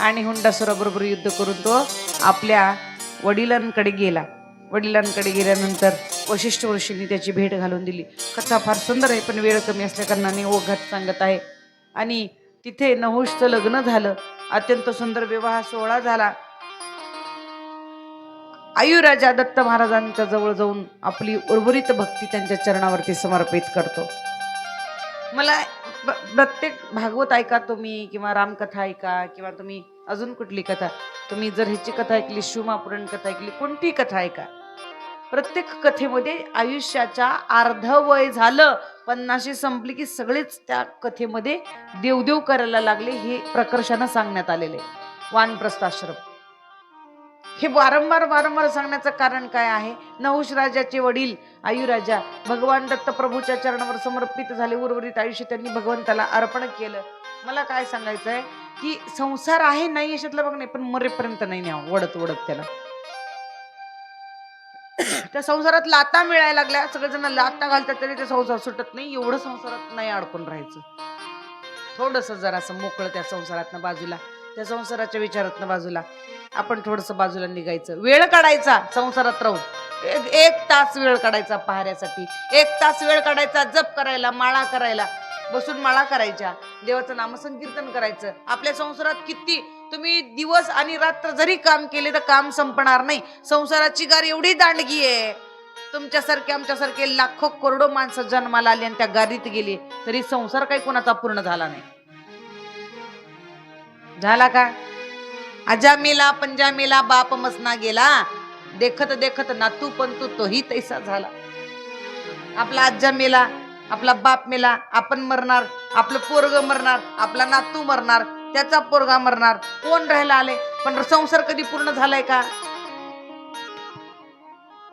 आणि हुंडासुराबरोबर युद्ध करून तो आपल्या वडिलांकडे गेला. वडिलांकडे गेल्यानंतर वशिष्ठ ऋषींनी त्याची भेट घालून दिली. कथा फार सुंदर आहे पण वेळ कमी असल्या कारणाने ओघात सांगत आहे. आणि तिथे नहुषचं लग्न झालं. अत्यंत सुंदर विवाह सोहळा झाला. आयुराजा दत्त महाराजांच्या जवळ जाऊन आपली उर्वरित भक्ती त्यांच्या चरणावरती समर्पित करतो. मला प्रत्येक भागवत ऐका तुम्ही, किंवा रामकथा ऐका, किंवा तुम्ही अजून कुठली कथा, तुम्ही जर ह्याची कथा ऐकली, शिवमापुराण कथा ऐकली, कोणती कथा ऐका, प्रत्येक कथेमध्ये आयुष्याच्या अर्ध वय झालं, 50 संपली की सगळेच त्या कथेमध्ये देवदेव करायला लागले. हे प्रकर्षानं सांगण्यात आलेले वानप्रस्थ आश्रम. हे वारंवार सांगण्याचं कारण काय आहे? नहुष राजाचे वडील आयुराजा भगवान दत्त प्रभूच्या चरणावर समर्पित झाले. उर्वरित आयुष्य त्यांनी भगवंताला अर्पण केलं. मला काय सांगायचंय की संसार आहे नाही याच्यातलं बघ नाही, पण मरेपर्यंत नाही न्यावं वडत वडत त्याला. त्या संसारात लाता मिळायला लागल्या, सगळेजण लाता घालतात तरी ते संसार सुटत नाही. एवढं संसारात नाही अडकून राहायचं. थोडस जरासं मोकळं त्या संसारातनं बाजूला, त्या संसाराच्या विचारातनं बाजूला, आपण थोडस बाजूला निघायचं. वेळ काढायचा संसारात राहून. एक तास वेळ काढायचा पहाऱ्यासाठी, 1 तास वेळ काढायचा जप करायला, माळा करायला, बसून माळा करायच्या, देवाचं नामसंकीर्तन करायचं. आपल्या संसारात किती तुम्ही दिवस आणि रात्र जरी काम केले तर काम संपणार नाही. संसाराची गार एवढी दांडगी आहे. तुमच्यासारखे आमच्यासारखे लाखो करोडो माणसं जन्माला आली आणि त्या गाडीत गेली तरी संसार काही कोणाचा पूर्ण झाला नाही. झाला का? आजा मेला पंजा मेला बाप मसना गेला, देखत देखत नातू पण तोही तैसा झाला. आपला आजा मेला, आपला बाप मेला, आपण मरणार, आपलं पोरग मरणार, आपला नातू मरणार, त्याचा पोरगा मरणार, कोण राहायला आले. पण संसार कधी पूर्ण झालाय का?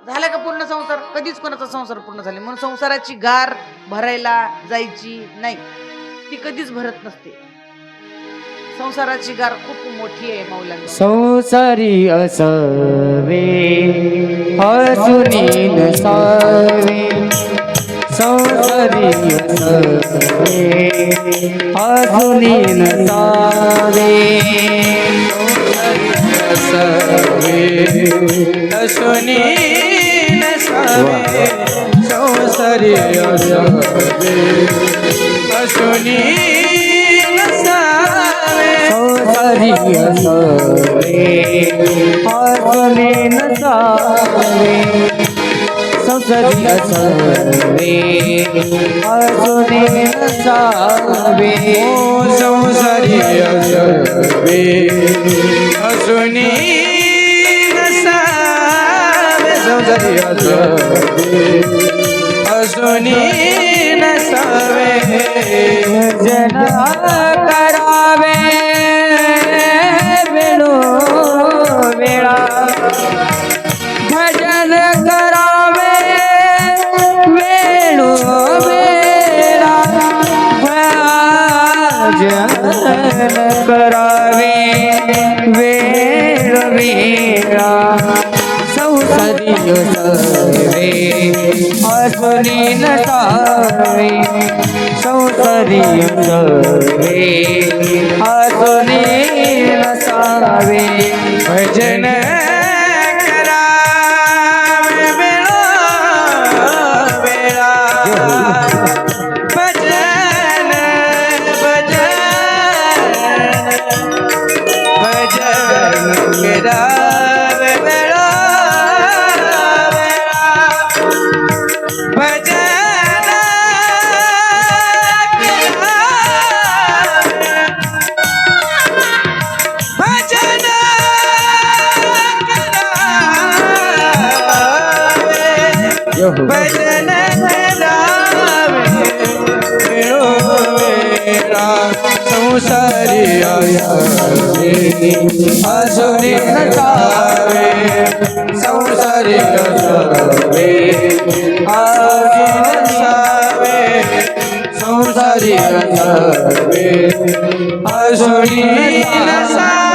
झालाय का पूर्ण संसार? कधीच कोणाचा संसार पूर्ण झाले. म्हणून संसाराची गार भरायला जायची नाही, ती कधीच भरत नसते. संसाराची गार खूप मोठी आहे मौलांनी. संसारी असावे हसुनी नसावे, संसारी असावे हसुनी नसावे, हसुनी नसावे, संसारी असावे हसुनी संसारी असावे हसुनी नसावे, संसारी असावे असूनी नसावे संसारी असावे असूनी नसावे संसारी असावे असूनी नसावे जन करावे वेळो वेळा भजन करावे वेळो वेळा भजन करावे वेळ वेळा संसारी असावे असूनी नसावे संसारी असावे असूनी नसावे भजन करावे वेळो वेळा भजन करावे वेळो वेळा भजन भजन भजन करावे वेळो वेळा संसारी असावे असूनी नसावे संसारी असावे असूनी नसावे संसारी असावे असूनी नसावे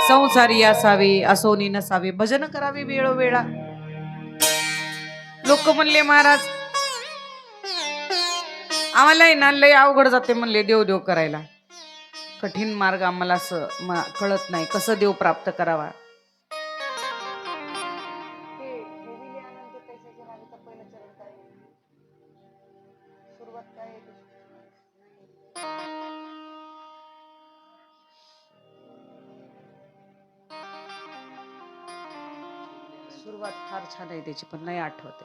संसारी असावे असोनी नसावे भजन करावे वेळोवेळा. लोक म्हणले महाराज आम्हाला आहे ना लय अवघड जाते म्हणले देव देव करायला. कठीण मार्ग आम्हाला असं कळत नाही कसं देव प्राप्त करावा. सुरुवात फार छान आहे त्याची पण नाही आठवते.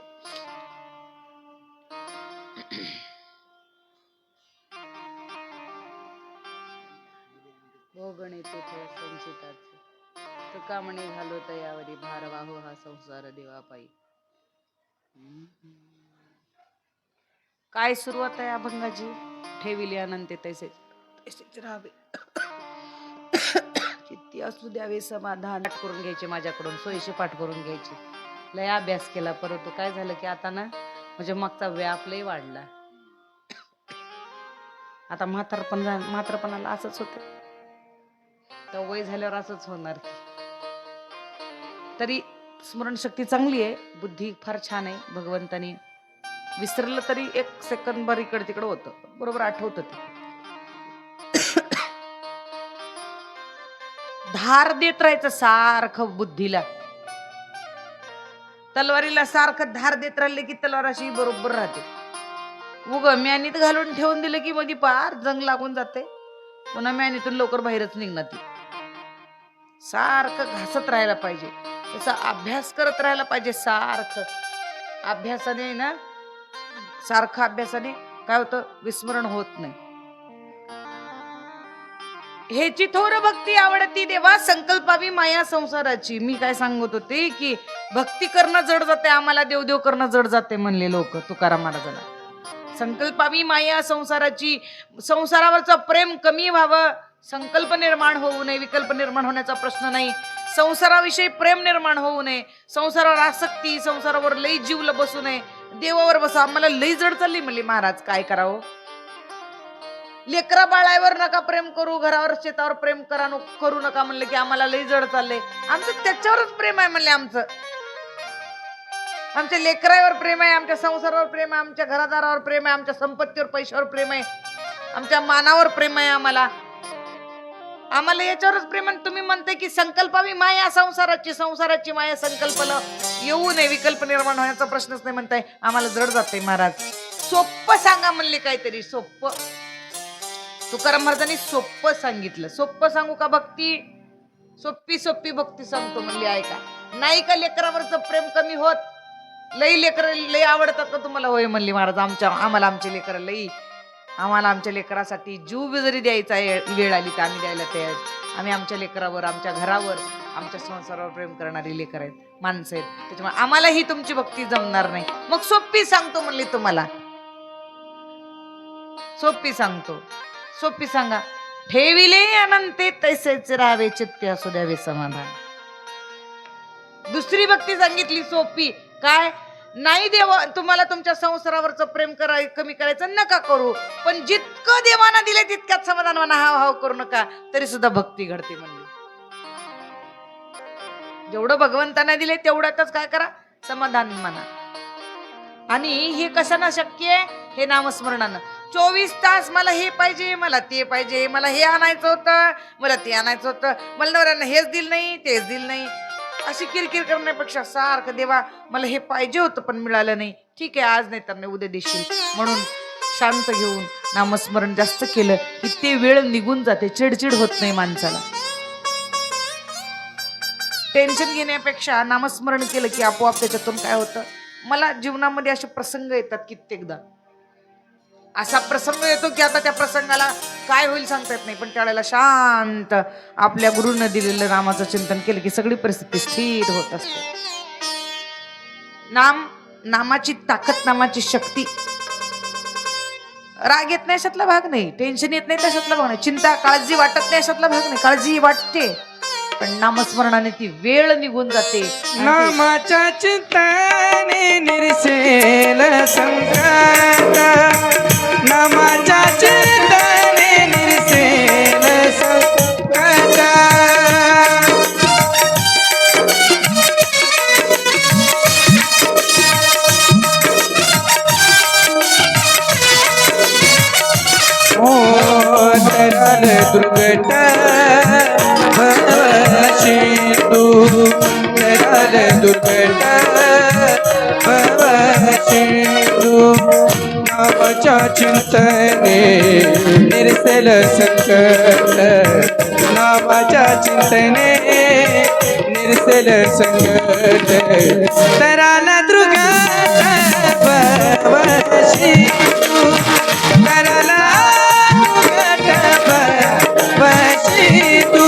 भोगणे तेथे संचिताचे तुका म्हणे घालो तयावरी भार वाहो हा संसार देवा पायी. काय सुरुवात आहे अभंगाची. ठेविले अनंत तैसेच तैसेच राहावे किती असू द्यावे समाधान. पाठ करून घ्यायचे माझ्याकडून सोयीशी पाठ करून घ्यायची. लय अभ्यास केला परंतु काय झालं की आता ना म्हणजे मागचा व्याप लय वाढला. आता म्हातारपणाला असंच होतं तर वय झाल्यावर असंच होणार. तरी स्मरणशक्ती चांगली आहे बुद्धी फार छान आहे. भगवंतानी विसरलं तरी एक सेकंद भर इकडे तिकडं होतं बरोबर आठवत ते. धार देत राहायचं सारखं बुद्धीला. तलवारीला सारखं धार देत राहिले की तलवार अशी बरोबर राहते. उग म्यानीत घालून ठेवून दिलं की मध्ये पार जंग लागून जाते. पुन्हा म्यानीतून लवकर बाहेरच निघणार ती. सारखं घासत राहायला पाहिजे. त्याचा अभ्यास करत राहायला पाहिजे. सारखं अभ्यासाने ना सारखं अभ्यासाने काय होतं विस्मरण होत नाही. हेची थोर भक्ती आवडती देवा संकल्पावी माया संसाराची. मी काय सांगत होते की भक्ती करणं जड जाते आम्हाला देव देव करणं जड जाते म्हणले लोक तुकाराम महाराजांना. संकल्पावी माया संसाराची. संसारावरचं प्रेम कमी व्हावं. संकल्प निर्माण होऊ नये. विकल्प निर्माण होण्याचा प्रश्न नाही. संसाराविषयी प्रेम निर्माण होऊ नये. संसारावर आसक्ती संसारावर लई जीवला बसू नये. देवावर बसा. आम्हाला लई जड चालली म्हणली महाराज काय करावं. लेकरा बाळावर नका प्रेम करू. घरावर शेतावर प्रेम करू नका म्हणले की आम्हाला लई जड चालले. आमचं त्याच्यावरच प्रेम आहे म्हणले. आमच्या लेकरावर प्रेम आहे. आमच्या संसारावर प्रेम आहे. आमच्या घरादारावर प्रेम आहे. आमच्या संपत्तीवर पैशावर प्रेम आहे. आमच्या मानावर प्रेम आहे. आम्हाला याच्यावरच प्रेम आहे. तुम्ही म्हणते की संकल्पावी माया संसाराची माया संकल्पला येऊ नये. विकल्प निर्माण होण्याचा प्रश्नच नाही म्हणताय. आम्हाला जड जाते महाराज. सोप्प सांगा म्हणले काहीतरी सोप्प. तुकाराम महाराजांनी सोप्प सांगितलं. सोप्प सांगू का भक्ती. सोप्पी भक्ती सांगतो म्हणली ऐका. नाही का लेकरावरचं प्रेम कमी होत? लई लेकर लई आवडतात का तुम्हाला? होय म्हणली महाराज, आम्हाला आमचे लेकर लई, आम्हाला आमच्या लेकरासाठी जीव जरी द्यायचा वेळ आली तर आम्ही द्यायला तयार. आम्ही आमच्या लेकरावर, आमच्या घरावर, आमच्या संसारावर प्रेम करणारी लेकर आहेत, माणसं आहेत. त्याच्यामुळे आम्हाला ही तुमची भक्ती जमणार नाही. मग सोपी सांगतो म्हणली तुम्हाला, सोपी सांगतो. सोपी सांगा. ठेविले अनंते तैसेच राहावे, चित्ते असू द्यावे समाधान. दुसरी भक्ती सांगितली सोपी. काय? नाही देवा तुम्हाला तुमच्या संसारावरचं प्रेम कमी करायचं नका करू, पण जितकं देवाना दिले तितक्यात समाधान म्हणा, हाव हाव करू नका, तरी सुद्धा भक्ती घडते म्हणली. जेवढं भगवंतांना दिले तेवढ्यातच काय करा? समाधान म्हणा. आणि हे कशानं शक्य आहे? हे नामस्मरणानं. 24 तास मला हे पाहिजे, मला ते पाहिजे, मला हे आणायचं होतं, मला ते आणायचं होतं, मला नवऱ्यानं हेच दिलं नाही, तेच दिलं नाही, अशी किरकिर करण्यापेक्षा सारखं देवा मला हे पाहिजे होतं पण मिळालं नाही, ठीक आहे आज नाही तर नाही उद्या देशील, म्हणून शांत घेऊन नामस्मरण जास्त केलं की ते वेळ निघून जाते, चिडचिड होत नाही माणसाला. टेन्शन घेण्यापेक्षा नामस्मरण केलं की आपोआप त्याच्यातून काय होतं. मला जीवनामध्ये असे प्रसंग येतात, कित्येकदा असा प्रसंग येतो की आता त्या प्रसंगाला काय होईल सांगता येत नाही, पण त्यावेळेला शांत आपल्या गुरुनं दिलेलं नामाचं चिंतन केलं की सगळी परिस्थिती स्थिर होत असते. नामाची ताकद, नामाची शक्ती. राग येत नाही अशातला भाग नाही, टेन्शन येत नाही तशातला भाग नाही, चिंता काळजी वाटत नाही अशातला भाग नाही, काळजी वाटते पण नामस्मरणाने ती वेळ निघून जाते. नामाच्या चिंतने निरसेल संकट, नामाच्या चिंतने निरसेल संकट. ओ दराल दुर्गट भवशी तू, दराल दुर्गट भवशी तू. नामाच्या चिंतने निरसेल संकट, नामाच्या चिंतने निरसेल संकट. दराल दुर्गट भवशी तू, दराल वशी तू.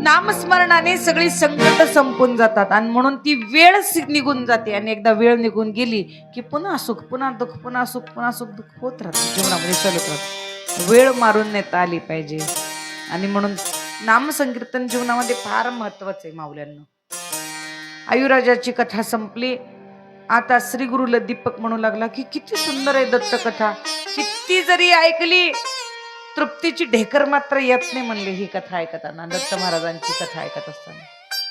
नामस्मरणाने सगळी संकट संपून जातात आणि म्हणून ती वेळ निघून जाते. आणि एकदा वेळ निघून गेली की पुन्हा सुख, पुन्हा दुःख, पुन्हा सुख, पुन्हा सुख, दुःख होत राहतं, जीवनामध्ये चालत राहतं. वेळ मारून नेता आली पाहिजे. आणि म्हणून नामसंकीर्तन जीवनामध्ये फार महत्वाचं आहे माऊल्यांना. आयुराजाची कथा संपली. आता श्री गुरुला दीपक म्हणू लागला की किती सुंदर आहे दत्त कथा, किती जरी ऐकली तृप्तीची ढेकर मात्र येत नाही म्हणले ही कथा ऐकताना. दत्त महाराजांची कथा ऐकत असताना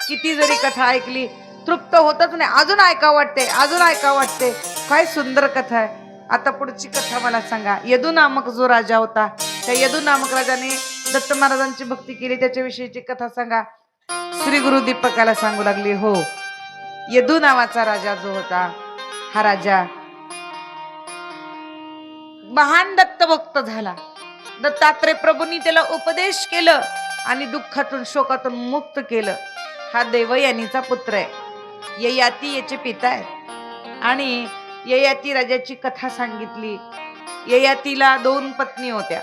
किती जरी कथा ऐकली तृप्त होतच नाही, अजून ऐकावं वाटते, अजून ऐकावं वाटते. काय सुंदर कथा आहे. आता पुढची कथा मला सांगा. यदू नामक जो राजा होता, त्या यदू नामक राजाने दत्त महाराजांची भक्ती केली, त्याच्याविषयीची कथा सांगा. श्री गुरु दीपकाला सांगू लागली. हो, यदू नावाचा राजा जो होता, हा राजा महान दत्त भक्त झाला. दत्तात्रय प्रभूंनी त्याला उपदेश केलं आणि दुःखातून शोकातून मुक्त केलं. हा देवयानीचा पुत्र आहे. ययाती याचे पिता आहेत. आणि ययाती राजाची कथा सांगितली. ययातीला 2 पत्नी होत्या,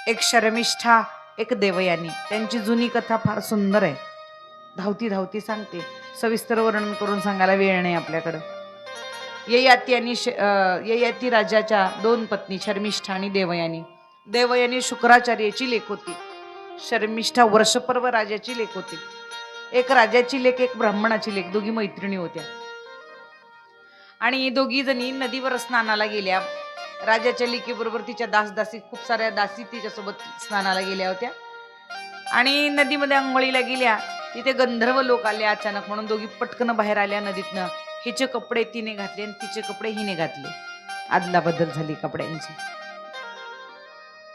एक शर्मिष्ठा, एक देवयानी. त्यांची जुनी कथा फार सुंदर आहे. धावती धावती सांगते, सविस्तर वर्णन करून सांगायला वेळ नाही आपल्याकडं. ययाती राजाच्या 2 पत्नी, शर्मिष्ठा आणि देवयानी. देवयानी शुक्राचार्याची लेक होती, शर्मिष्ठा वर्षपर्व राजाची लेक होती. एक राजाची लेक, एक ब्राह्मणाची लेक, दोघी मैत्रिणी होत्या. आणि दोघी जणी नदीवर स्नानाला गेल्या. राजाच्या लेकीबरोबर तिच्या दासी, खूप साऱ्या दासी तिच्यासोबत स्नानाला गेल्या होत्या. आणि नदीमध्ये आंघोळीला गेल्या तिथे गंधर्व लोक आले अचानक, म्हणून दोघी पटकन बाहेर आल्या नदीतनं. हिचे कपडे तिने घातले आणि तिचे कपडे हिने घातले, आदला बदल झाली कपड्यांची.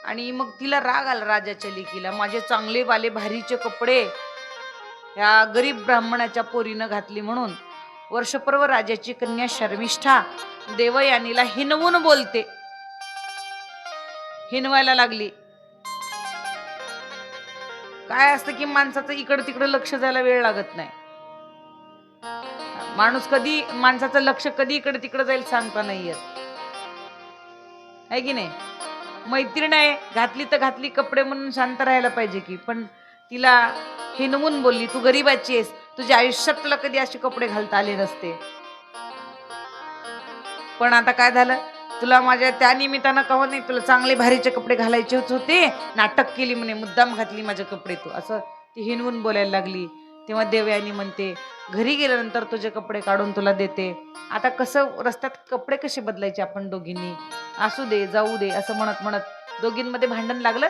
आणि मग तिला राग आला राजाच्या लेकीला, माझे चांगले वाले भारीचे कपडे ह्या गरीब ब्राह्मणाच्या पोरीनं घातली म्हणून. वर्षपर्व राजाची कन्या शर्मिष्ठा देवयानीला हिनवून बोलते, हिनवायला लागली. काय असतं की माणसाचं इकडं तिकडं लक्ष जायला वेळ लागत नाही. माणसाचं लक्ष कधी इकडे तिकडे जाईल सांगता नाही येत, आहे की नाही. मैत्रीण आहे, घातली तर घातली कपडे म्हणून शांत राहायला पाहिजे की. पण तिला हिनवून बोलली, तू गरीबाची आहेस, तुझ्या आयुष्यात तुला कधी असे कपडे घालता आले नसते. पण आता काय झालं, तुला माझ्या त्या निमित्तानं कहो नाही, तुला चांगले भारीचे कपडे घालायचे होते, नाटक केली म्हणे, मुद्दाम घातली माझे कपडे तू, असं ती हिनवून बोलायला लागली. तेव्हा देवयानी म्हणते, घरी गेल्यानंतर तुझे कपडे काढून तुला देते. आता कसं रस्त्यात कपडे कसे बदलायचे आपण दोघींनी, असू दे जाऊ दे असं म्हणत म्हणत दोघींमध्ये भांडण लागलं.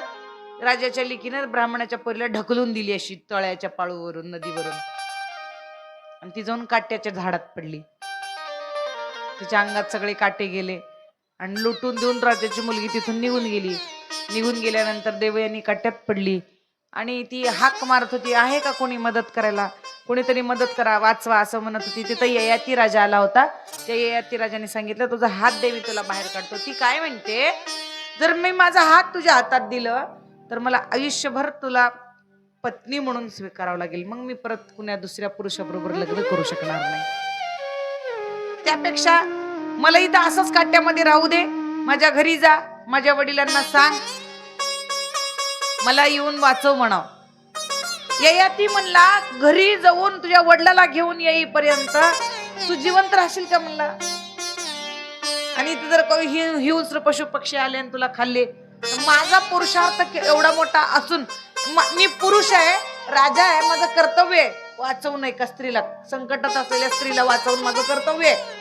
राजाच्या लेकीनं ब्राह्मणाच्या पोरीला ढकलून दिली अशी तळ्याच्या पाळूवरून, नदीवरून, आणि ती जाऊन काट्याच्या झाडात पडली. तिच्या अंगात सगळे काटे गेले आणि लुटून देऊन राजाची मुलगी तिथून निघून गेली. निघून गेल्यानंतर देवयानी काट्यात पडली आणि ती हाक मारत होती, आहे का कोणी मदत करायला, कोणीतरी मदत करा, वाचवा असं म्हणत होती. तिथं ययाती राजा आला होता. त्या ययाती राजाने सांगितलं, तुझा हात देवी तुला बाहेर काढतो. ती काय म्हणते, जर मी माझा हात तुझ्या हातात दिलं तर मला आयुष्यभर तुला पत्नी म्हणून स्वीकारावं लागेल, मग मी परत कुण्या दुसऱ्या पुरुषाबरोबर लग्न करू शकणार नाही. त्यापेक्षा मला इथं असंच काट्यामध्ये राहू दे, माझ्या घरी जा, माझ्या वडिलांना सांग मला येऊन वाचव म्हणाव. ययाती म्हणला, घरी जाऊन तुझ्या वडिलाला घेऊन येईपर्यंत तू जिवंत राहशील का म्हणला. आणि इथे जर काही हिंस्र पशु पक्षी आले आणि तुला खाल्ले, माझा पुरुषार्थ एवढा मोठा असून मी पुरुष आहे, राजा आहे, माझं कर्तव्य आहे वाचवून एका स्त्रीला, संकटात असलेल्या स्त्रीला वाचवून माझं कर्तव्य आहे.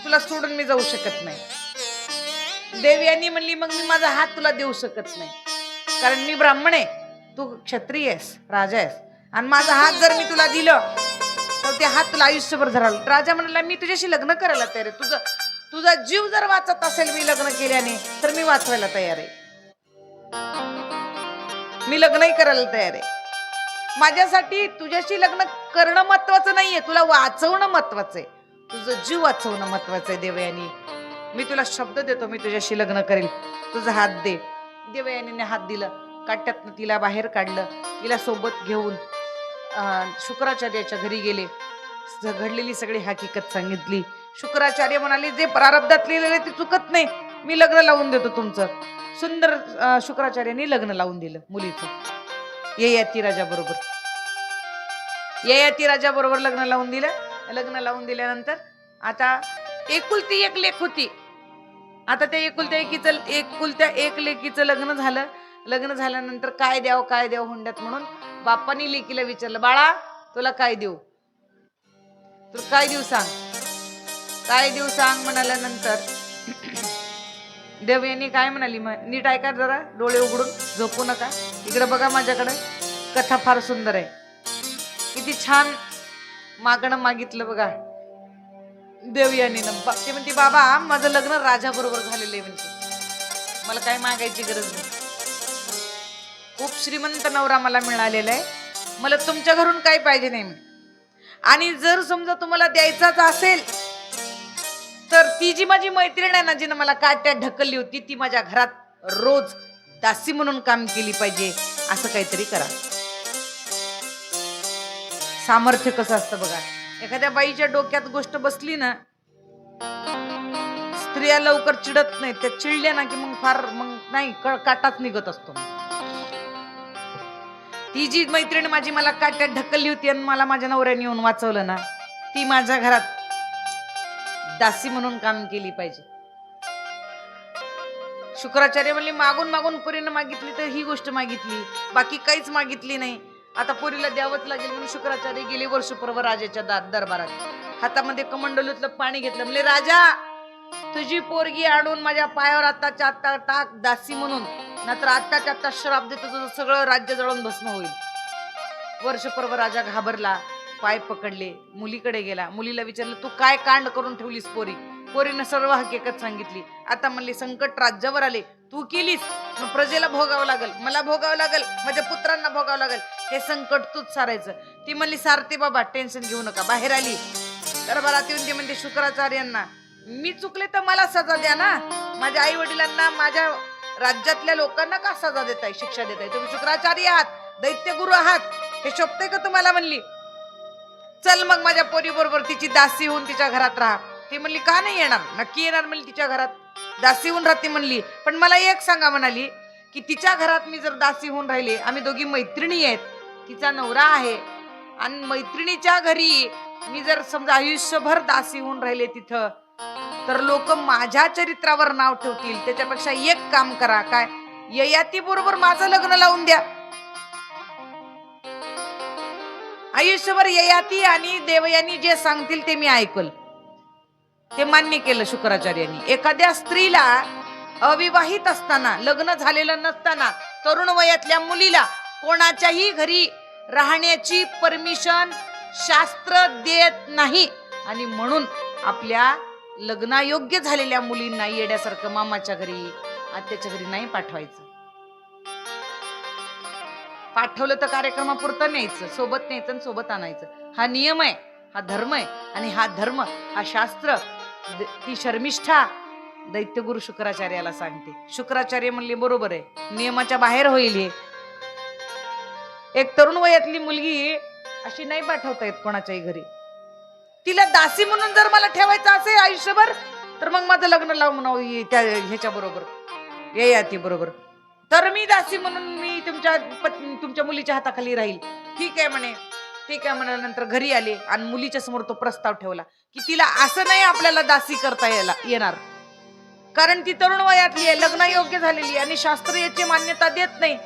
तुला सोडून मी जाऊ शकत नाही. देवयानी म्हणली, मग मी माझा हात तुला देऊ शकत नाही, कारण मी ब्राह्मण आहे, तू क्षत्रिय आहेस, राजा आहेस, आणि माझा हात जर मी तुला दिलं तर ते हात तुला आयुष्यभर धराल. राजा म्हणाला, मी तुझ्याशी लग्न करायला तयार आहे, तुझा जीव जर वाचत असेल मी लग्न केल्याने तर मी वाचवायला तयार आहे, मी लग्नही करायला तयार आहे. माझ्यासाठी तुझ्याशी लग्न करणं महत्वाचं नाहीये, तुला वाचवणं महत्वाचं आहे, तुझं जीव वाचवणं महत्वाचं आहे. देवयानी, मी तुला शब्द देतो, मी तुझ्याशी लग्न करेल, तुझा हात दे. देवयानीने हात दिलं, काट्यातनं तिला बाहेर काढलं, तिला सोबत घेऊन शुक्राचार्याच्या घरी गेले. घडलेली सगळी हकीकत सांगितली. शुक्राचार्य म्हणाले, जे प्रारब्धात लिहिलेले ते चुकत नाही, मी लग्न लावून देतो तुमचं. सुंदर शुक्राचार्यांनी लग्न लावून दिलं मुलीचं ययाती राजा बरोबर. ययाती राजा बरोबर लग्न लावून दिलं. लग्न लावून दिल्यानंतर आता एकुलती एक लेक होती. आता त्या एकुलत्या एक लेकीचं लग्न झालं. लग्न झाल्यानंतर काय द्याव हुंड्यात म्हणून बापानी लेकीला विचारलं, बाळा तुला काय देऊ, तुला काय देऊ सांग म्हणाल्यानंतर देवयानी काय म्हणाली, नीट ऐका जरा, डोळे उघडून झोपू नका, इकडे बघा माझ्याकडे, कथा फार सुंदर आहे. किती छान मागणं मागितलं बघा देवयानीनं. ते म्हणते, बाबा माझं लग्न राजा बरोबर झालेलं आहे, म्हणते मला काय मागायची गरज नाही, खूप श्रीमंत नवरा मला मिळालेला आहे, मला तुमच्या घरून काही पाहिजे नाही. आणि जर समजा तुम्हाला द्यायचाच असेल तर ती जी माझी मैत्रीण आहे ना, जिनं मला काट्यात ढकलली होती, ती माझ्या घरात रोज दासी म्हणून काम केली पाहिजे, असं काहीतरी करा. सामर्थ्य कसं असतं बघा. एखाद्या बाईच्या डोक्यात गोष्ट बसली ना, स्त्रिया लवकर चिडत नाही, त्या चिडल्या ना की मग नाही काटाच निघत असतो. ती जी मैत्रीण माझी मला काट्यात ढकलली होती आणि मला माझ्या नवऱ्याने येऊन वाचवलं ना, ती माझ्या घरात दासी म्हणून काम केली पाहिजे. शुक्राचार्य म्हणले, मागून पोरीनं मागितली तर ही गोष्ट मागितली, बाकी काहीच मागितली नाही, आता पोरीला द्यावंच लागेल. म्हणून शुक्राचार्य गेले वर्षपर्व राजाच्या दरबारात. हातामध्ये कमंडलूतलं पाणी घेतलं. म्हणले, राजा तुझी पोरगी आणून माझ्या पायावर आत्ताच्या आत्ता टाक दासी म्हणून, नाहीतर आत्ताच्या आत्ता श्राप देतो, तुझं सगळं राज्य जळून भस्म होईल. वर्षपर्व राजा घाबरला, पाय पकडले, मुलीकडे गेला. मुलीला विचारलं, तू काय कांड करून ठेवलीस पोरी? पोरीनं सर्व हकीकत सांगितली. आता म्हणली, संकट राज्यावर आले, तू केलीस, मग प्रजेला भोगावं लागल, मला भोगावं लागल, माझ्या पुत्रांना भोगावं लागल, हे संकट तूच सारायचं. ती म्हणली, सारते बाबा, टेन्शन घेऊ नका. बाहेर आली, दरबारात येऊन ती म्हणते, शुक्राचार्यांना, मी चुकले तर मला सजा द्या ना. माझ्या आई वडिलांना, माझ्या राज्यातल्या लोकांना का सजा देताय, शिक्षा देताय? तुम्ही शुक्राचार्य आहात, दैत्य गुरु आहात, हे शोभतंय का तुम्हाला? म्हणली, चल मग माझ्या पोरी बरोबर तिची दासी होऊन तिच्या घरात राहा. ती म्हणली, का नाही येणार? नक्की येणार म्हणली, तिच्या घरात दासी होऊन राहते म्हणली. पण मला एक सांगा म्हणाली, की तिच्या घरात मी जर दासी होऊन राहिले, आम्ही दोघी मैत्रिणी आहेत, तिचा नवरा आहे, आणि मैत्रिणीच्या घरी मी जर समजा आयुष्यभर दासी होऊन राहिले तिथं, तर लोक माझ्या चरित्रावर नाव ठेवतील. त्याच्यापेक्षा एक काम करा, काय, ययाती बरोबर माझं लग्न लावून द्या. आयुष्यभर ययाती आणि देवयानी जे सांगतील ते मी ऐकल. ते मान्य केलं शुक्राचार्यांनी. एखाद्या स्त्रीला अविवाहित असताना, लग्न झालेलं नसताना, तरुण वयातल्या मुलीला कोणाच्याही घरी राहण्याची परमिशन शास्त्र देत नाही. आणि म्हणून आपल्या लग्नायोग्य झालेल्या मुलींना येड्यासारखं मामाच्या घरी, आत्याच्या घरी नाही पाठवायचं. पाठवलं तर कार्यक्रमापुरतं न्यायचं, सोबत न्यायचं आणि सोबत आणायचं. हा नियम आहे, हा धर्म आहे. आणि हा धर्म, हा शास्त्र, ती शर्मिष्ठा दैत्यगुरु शुक्राचार्याला सांगते. शुक्राचार्य म्हणले, बरोबर आहे, नियमाच्या बाहेर होईल हे. एक तरुण वयातली मुलगी अशी नाही पाठवता येत कोणाच्याही घरी. तिला दासी म्हणून जर मला ठेवायचं असेल आयुष्यभर, तर मग माझं लग्न लावून त्या ह्याच्या बरोबर, ययाती बरोबर, तर मी दासी म्हणून मी तुमच्या मुलीच्या हाताखाली राहील. ठीक आहे म्हणे, ठीक आहे म्हणे. नंतर घरी आले आणि मुलीच्या समोर तो प्रस्ताव ठेवला, की तिला असं नाही आपल्याला दासी करता येणार, कारण ती तरुण वयातली आहे, लग्नायोग्य झालेली आहे, आणि शास्त्र याची मान्यता देत नाही,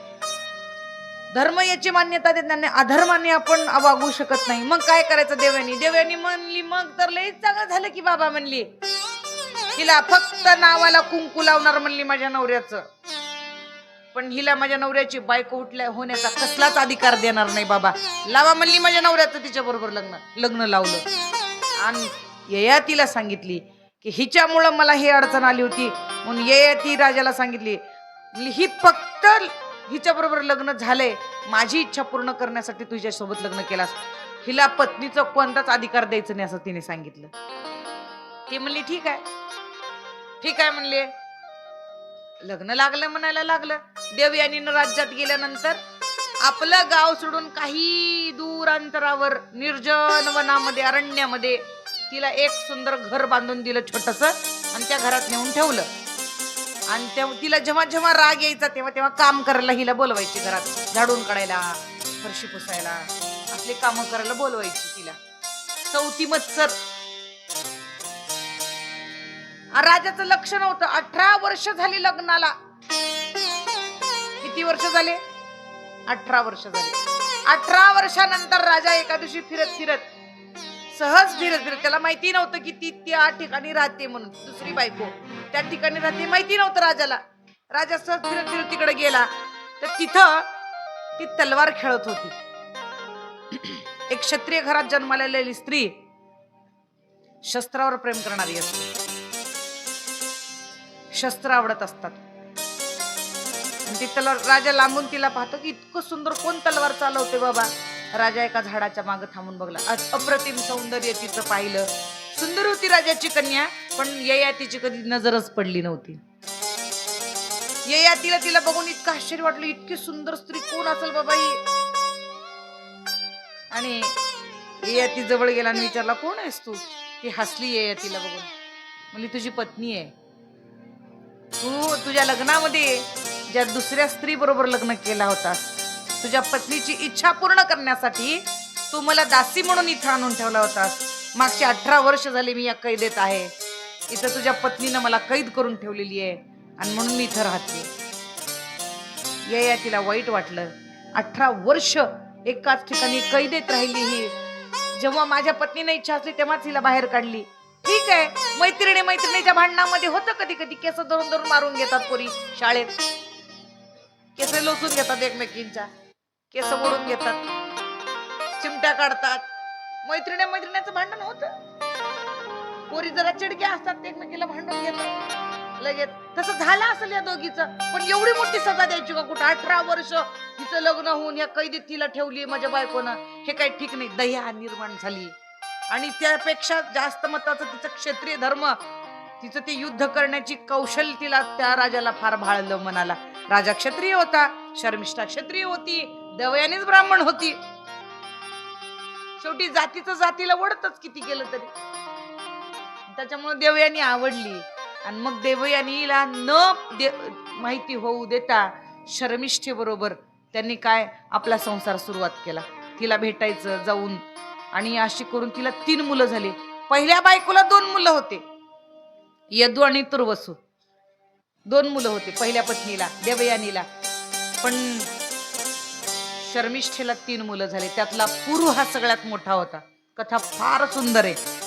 धर्म याची मान्यता देत नाही, अधर्माने आपण वागू शकत नाही. मग काय करायचं? देवयानी म्हणली, मग तर लयच चांगलं झालं की बाबा, म्हणली, हिला फक्त नावाला कुंकू लावणार म्हणली माझ्या नवऱ्याचं, पण हिला माझ्या नवऱ्याची बायको होण्याचा कसलाच अधिकार देणार नाही बाबा. लावा म्हणली माझ्या नवऱ्याचं तिच्या बरोबर लग्न लावलं. आणि ययातीला सांगितली की हिच्यामुळं मला हे अडचण आली होती, म्हणून ययाती राजाला सांगितली, ही फक्त हिच्या बरोबर लग्न झालंय, माझी इच्छा पूर्ण करण्यासाठी तुझ्या सोबत लग्न केलास, हिला पत्नीचा कोणताच अधिकार द्यायचं नाही, असं तिने सांगितलं. ती म्हणली, ठीक आहे, ठीक आहे म्हणले. लग्न लागलं, म्हणायला लागलं. देवयानीनं राज्यात गेल्यानंतर आपलं गाव सोडून काही दूर अंतरावर निर्जन वनामध्ये, अरण्यामध्ये तिला एक सुंदर घर बांधून दिलं छोटस, आणि त्या घरात नेऊन ठेवलं. आणि तिला जेव्हा जेव्हा राग यायचा तेव्हा तेव्हा काम करायला हिला बोलवायची, घरात झाडून काढायला, फरशी पुसायला, असले काम करायला बोलवायची तिला. चौथी मत्सर. राजाचं लक्ष नव्हतं. 18 वर्ष झाली लग्नाला. किती वर्ष झाले? 18 वर्ष झाले. 18 वर्षानंतर राजा एका दिवशी फिरत फिरत, सहज फिरत फिरत, त्याला माहिती नव्हतं की ती त्या ठिकाणी राहते म्हणून, दुसरी बायको त्या ठिकाणी राहते, माहिती नव्हतं राजाला. राजा सहज फिरत फिरत तिकडे गेला, तर तिथं ती तलवार खेळत होती. एक क्षत्रिय घरात जन्मालेली स्त्री शस्त्रावर प्रेम करणारी असते, शस्त्र आवडत असतात. आणि ती तलवार, राजा लांबून तिला पाहतो की इतकं सुंदर कोण तलवार चालवते बाबा. राजा एका झाडाच्या मागे थांबून बघला. अप्रतिम सौंदर्य तिचं पाहिलं. सुंदर होती राजाची कन्या, पण ययातीची कधी नजरच पडली नव्हती. ययातीला तिला बघून इतकं आश्चर्य वाटलं, इतकी सुंदर स्त्री कोण असेल बाबा ही. आणि ययाती जवळ गेला आणि विचारला, कोण आहेस तू? ती हसली ययातीला बघून, म्हणली, तुझी पत्नी आहे. तू तुझ्या लग्नामध्ये ज्या दुसऱ्या स्त्री बरोबर लग्न केला होतास, तुझ्या पत्नीची इच्छा पूर्ण करण्यासाठी तू मला दासी म्हणून इथं आणून ठेवला होतास. मागचे 18 वर्ष झाले मी या कैदेत आहे. इथं तुझ्या पत्नीनं मला कैद करून ठेवलेली आहे, आणि म्हणून मी इथं राहते. ययातीला वाईट वाटलं. 18 वर्ष एकाच ठिकाणी कैदेत राहिली ही. जेव्हा माझ्या पत्नीने इच्छा असली तेव्हाच हिला बाहेर काढली. ठीक आहे, मैत्रिणीच्या भांडणामध्ये होतं कधी कधी, केस धरून धरून मारून घेतात पोरी शाळेत, केस लोचून घेतात, एकमेकींच्या केस ओढून घेतात. चिमट्या काढतात. मैत्रिणीचं भांडण होतं. पोरी जरा चिडक्या असतात ते एकमेकीला भांडून घेतात लगेच. तसं झालं असेल या दोघीचं. पण एवढी मोठी सजा द्यायची का कुठं? 18 वर्ष तिचं लग्न होऊन या कैदीत तिला ठेवली माझ्या बायकोनं. हे काही ठीक नाही. दया निर्माण झाली. आणि त्यापेक्षा जास्त महत्वाचं तिचं क्षत्रिय धर्म, तिचं ते युद्ध करण्याची कौशल्य तिला त्या राजाला फार भाळलं मनाला. राजा क्षत्रिय होता, शर्मिष्ठा क्षत्रिय होती, देवयानीच ब्राह्मण होती. शेवटी जातीचं जातीला वडतच किती केलं तरी. त्याच्यामुळे देवयानी आवडली. आणि मग देवयानीला माहिती होऊ देता शर्मिष्ठे बरोबर त्यांनी काय आपला संसार सुरुवात केला. तिला भेटायचं जाऊन. आणि अशी करून तिला 3 मुलं झाली. पहिल्या बायकोला 2 मुलं होते, यदू आणि तुर्वसू. 2 मुलं होते पहिल्या पत्नीला देवयानीला. पण शर्मिष्ठेला 3 मुलं झाले. त्यातला पुरू हा सगळ्यात मोठा होता. कथा फार सुंदर आहे.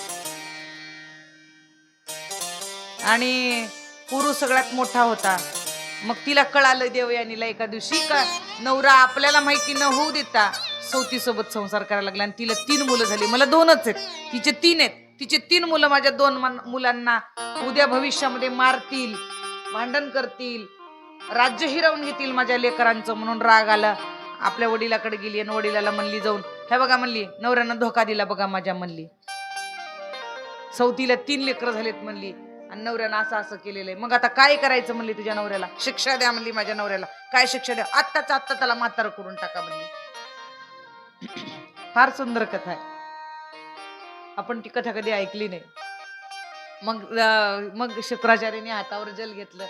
आणि पुरू सगळ्यात मोठा होता. मग तिला कळालं देवयानीला एका दिवशी का नवरा आपल्याला माहिती न होऊ देता सौती सोबत संसार करायला लागला. आणि तिला 3 मुलं झाली. मला 2च आहेत, तिचे 3 आहेत. तिचे 3 मुलं माझ्या 2 मुलांना उद्या भविष्यामध्ये मारतील, भांडण करतील, राज्य हिरावून घेतील माझ्या लेकरांचं. म्हणून राग आला. आपल्या वडिलाकडे गेली आणि वडिलाला म्हणली जाऊन, हे बघा म्हणली, नवऱ्यानं धोका दिला बघा माझ्या म्हणली. सौतीला 3 लेकरं झालेत म्हणली. आणि नवऱ्यानं असं असं केलेलं आहे. मग आता काय करायचं म्हणली तुझ्या नवऱ्याला? शिक्षा द्या म्हणली माझ्या नवऱ्याला. काय शिक्षा द्या? आत्ताच आत्ता त्याला म्हातारं करून टाका म्हणली. फार सुंदर कथा आहे. आपण ती कथा कधी ऐकली नाही. मग शुक्राचार्याने हातावर जल घेतलं,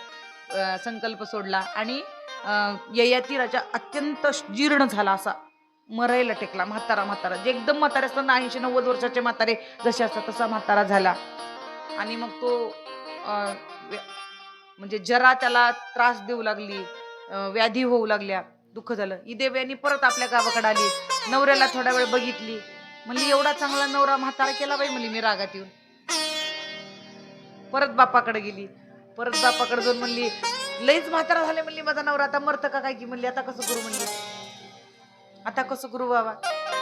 संकल्प सोडला. आणि ययाती राजा अत्यंत जीर्ण झाला, असा मरायला टेकला. म्हातारा जे एकदम म्हातारे असतात ना, 80-90 वर्षाचे म्हातारे जसे असतात तसा म्हातारा झाला. आणि मग तो म्हणजे जरा त्याला त्रास देऊ लागली, व्याधी होऊ लागल्या, दुःख झालं. ही देवयानी परत आपल्या गावाकडे आली. नवऱ्याला थोडा वेळ बघितली. म्हणली एवढा चांगला नवरा म्हातारा केला बाई म्हणली मी रागात येऊन. परत बापाकडे गेली. परत बापाकडे जाऊन म्हणली लईच म्हातारा झाले म्हणली माझा नवरा, आता मरतं का काय की म्हणली. आता कसं करू म्हणली, आता कसं करू बाबा?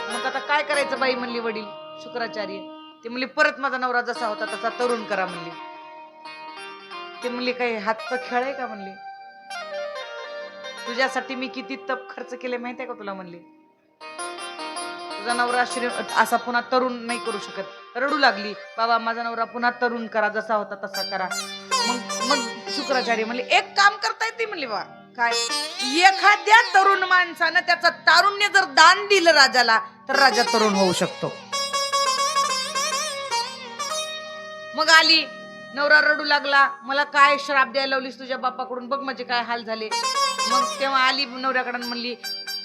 मग आता काय करायचं बाई म्हणली वडील शुक्राचार्य. ते म्हणली परत माझा नवरा जसा होता तसा तरुण करा म्हणली. ते म्हणली काही हातचं खेळ आहे का म्हणली. तुझ्यासाठी मी किती तप खर्च केले माहिती आहे का तुला म्हणली. तुझा नवरा असा पुन्हा तरुण नाही करू शकत. रडू लागली, बाबा माझा नवरा पुन्हा तरुण करा, जसा होता तसा करा. मग शुक्राचार्य म्हणले एक काम करता येते म्हणली. बा काय? एखाद्या तरुण माणसानं त्याचं तारुण्य जर दान दिलं राजाला तर राजा तरुण होऊ शकतो. मग आली, नवरा रडू लागला, मला काय श्राप द्यायला लावलीस तुझ्या बापाकडून, बघ माझे काय हाल झाले. मग तेव्हा आली नवऱ्याकडे म्हणली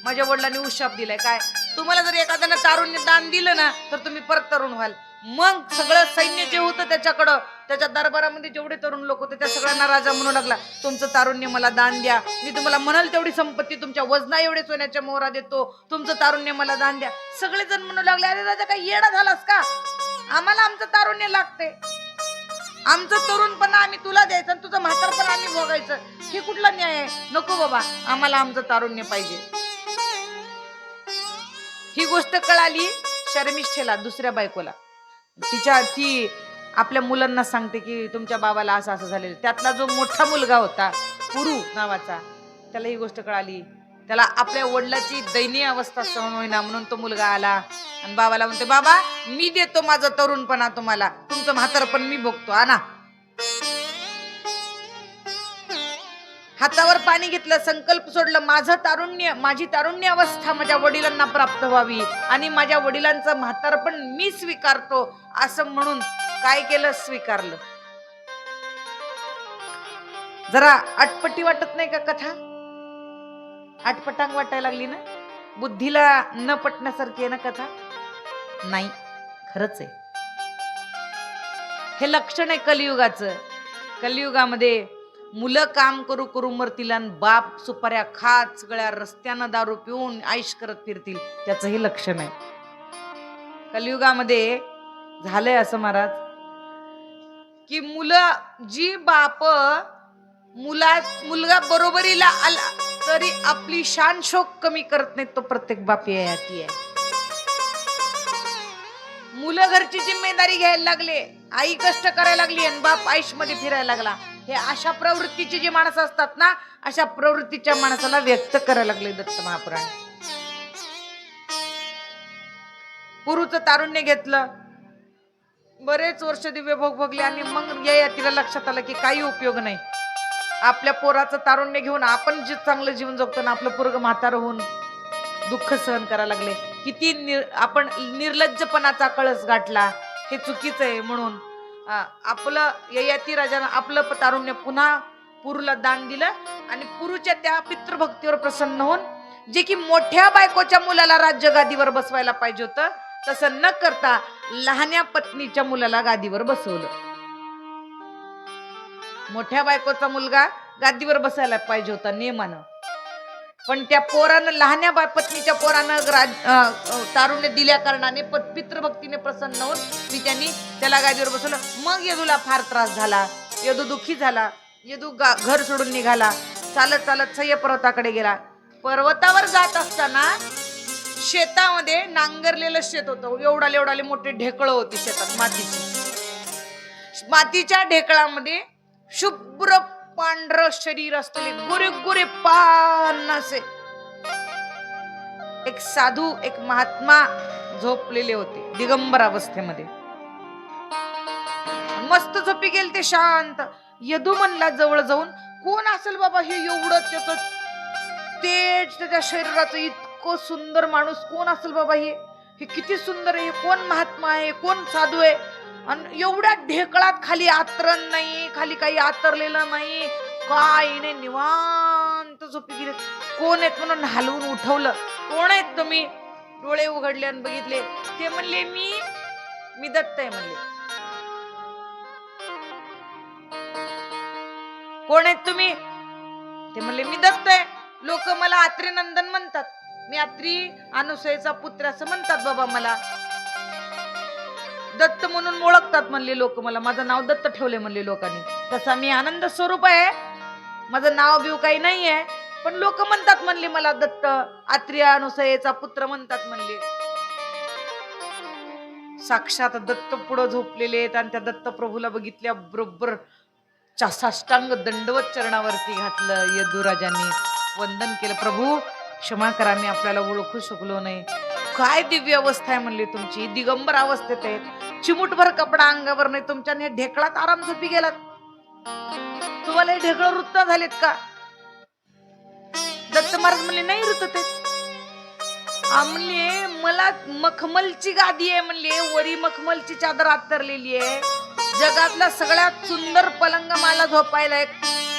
माझ्या वडिलांनी उशाप दिलाय, काय तुम्हाला जर एखाद्यानं तारुण्य दान दिलं ना तर तुम्ही परत तरुण व्हाल. मग सगळं सैन्य जे होतं त्याच्याकडं, त्याच्या दरबारामध्ये जेवढे तरुण लोक होते त्या सगळ्यांना राजा म्हणू लागला तुमचं तारुण्य मला दान द्या, मी तुम्हाला म्हणाल तेवढी संपत्ती तुमच्या वजना एवढे सोन्याच्या मोहरा देतो, तुमचं तारुण्य मला दान द्या. सगळेजण म्हणू लागले अरे राजा काय येडा झालास का, आम्हाला आमचं तारुण्य लागते, आमचं तरुणपणा आम्ही तुला द्यायचं आणि तुझं म्हातारपणा आम्ही भोगायचं, हे कुठला न्याय आहे? नको बाबा, आम्हाला आमचं तारुण्य पाहिजे. ही गोष्ट कळाली शर्मिष्ठेला, दुसऱ्या बायकोला. ती आपल्या मुलांना सांगते की तुमच्या बाबाला असं असं झालेलं. त्यातला जो मोठा मुलगा होता पुरू नावाचा, त्याला ही गोष्ट कळाली. त्याला आपल्या वडिलाची दयनीय अवस्था सहन होईना म्हणून तो मुलगा आला आणि बाबाला म्हणते बाबा मी देतो माझं तरुणपणा तुम्हाला, तुमचं म्हातारपण मी भोगतो, आणा. हातावर पाणी घेतलं, संकल्प सोडलं, माझं तारुण्य, माझी तारुण्य अवस्था माझ्या वडिलांना प्राप्त व्हावी आणि माझ्या वडिलांचं म्हातारपण मी स्वीकारतो असं म्हणून काय केलं, स्वीकारलं. जरा अटपटी वाटत नाही का कथा? आटपटांग वाटायला लागली ना? बुद्धीला न पटण्यासारखी आहे ना कथा? नाही, खरंच आहे. हे लक्षण आहे कलियुगाचं. कलियुगामध्ये मुलं काम करू करू मरतील आणि बाप सुपाऱ्या खात सगळ्या रस्त्यानं दारू पिऊन आईश करत फिरतील, त्याचं हे लक्षण आहे. कलियुगामध्ये झालंय असं महाराज की मुलं जी बाप मुलगा बरोबरीला आला तरी आपली शान शोक कमी करत नाही, तो प्रत्येक बाप ययाती आहे. मुलं घरची जिम्मेदारी घ्यायला लागले, आई कष्ट करायला लागली आणि बाप आयुष मध्ये फिरायला लागला. हे अशा प्रवृत्तीची जी माणसं असतात ना, अशा प्रवृत्तीच्या माणसाला व्यक्त करायला लागले दत्त महापुराण. पुरूचं तारुण्य घेतलं, बरेच वर्ष दिव्य भोग भोगले आणि मग ययातीला लक्षात आलं की काही उपयोग नाही. आपल्या पोराचं तारुण्य घेऊन आपण जे चांगलं जीवन जगतो ना, आपलं पोरग म्हातार होऊन दुःख सहन करायला लागले. किती आपण निर्लज्जपणाचा कळस गाठला, हे चुकीचं आहे. म्हणून आपलं ययाती राजानं आपलं तारुण्य पुन्हा पुरूला दान दिलं आणि पुरूच्या त्या पितृभक्तीवर प्रसन्न होऊन जे की मोठ्या बायकोच्या मुलाला राज्य गादीवर बसवायला पाहिजे होतं, तसं न करता लहान्या पत्नीच्या मुलाला गादीवर बसवलं. मोठ्या बायकोचा मुलगा गादीवर बसायला पाहिजे होता नियमानं, पण त्या पोरानं लहान्या पत्नीच्या पोरानं तारुण्य दिल्या कारणाने पितृभक्तीने प्रसन्न होऊन मी त्यांनी त्याला गादीवर बसवलं. मग यदूला फार त्रास झाला, यदू दुःखी झाला, यदू घर सोडून निघाला, चालत चालत सह्य पर्वताकडे गेला. पर्वतावर जात असताना शेतामध्ये नांगरलेलं शेत होतं, एवढाले मोठे ढेकळ होती शेतात मातीची. मातीच्या ढेकळामध्ये शुभ्र पांढर शरीर असलेले गोरे पान असे एक साधू, एक महात्मा झोपलेले होते दिगंबर अवस्थेमध्ये. मस्त झोपी गेले ते शांत. यदू म्हणला जवळ जाऊन, कोण असेल बाबा हे एवढं त्याचं तेज, त्याच्या शरीराचं इतकं सुंदर माणूस कोण असेल बाबा, हे किती सुंदर आहे, कोण महात्मा आहे, कोण साधू आहे. आणि एवढ्या ढेकळात खाली आतरण नाही, खाली काही आतरलेलं नाही, काही नाही, निवांत झोपी गेले. कोण आहेत म्हणून हलवून उठवलं. कोण आहेत तुम्ही? डोळे उघडले आणि बघितले. ते म्हणले मी दत्त आहे म्हणले. कोण आहेत तुम्ही? ते म्हणले मी दत्त आहे. लोक मला आत्री नंदन म्हणतात, मी आत्री अनुसयेचा पुत्र असं म्हणतात बाबा, मला दत्त म्हणून ओळखतात म्हणले लोक, मला माझं नाव दत्त ठेवले म्हणले लोकांनी. तसा मी आनंद स्वरूप आहे, माझं नाव बिव काही नाही आहे, पण लोक म्हणतात म्हणले मला दत्त, आत्री अनुसयेचा पुत्र म्हणतात म्हणले. साक्षात दत्त पुढं झोपलेले आहेत आणि त्या दत्त प्रभूला बघितल्या बरोबर साष्टांग दंडवत चरणावरती घातलं. यदुराजांनी वंदन केलं. प्रभू क्षमा करा, मी आपल्याला ओळखू शकलो नाही. काय दिव्य अवस्था आहे म्हणली तुमची, दिगंबर अवस्थेत आहेत, चिमुटभर कपडा अंगावर नाही, तुमच्या ढेकळात आराम झोपी गेलात. तुम्हाला हे ढेकळ वृत्त झालेत का? दत्त महाराज म्हणले नाही वृत्त ते. म्हणले मला मखमलची गादी आहे म्हणले, वरी मखमलची चादर आतरलेली आहे, जगातला सगळ्यात सुंदर पलंग मला झोपायलाय,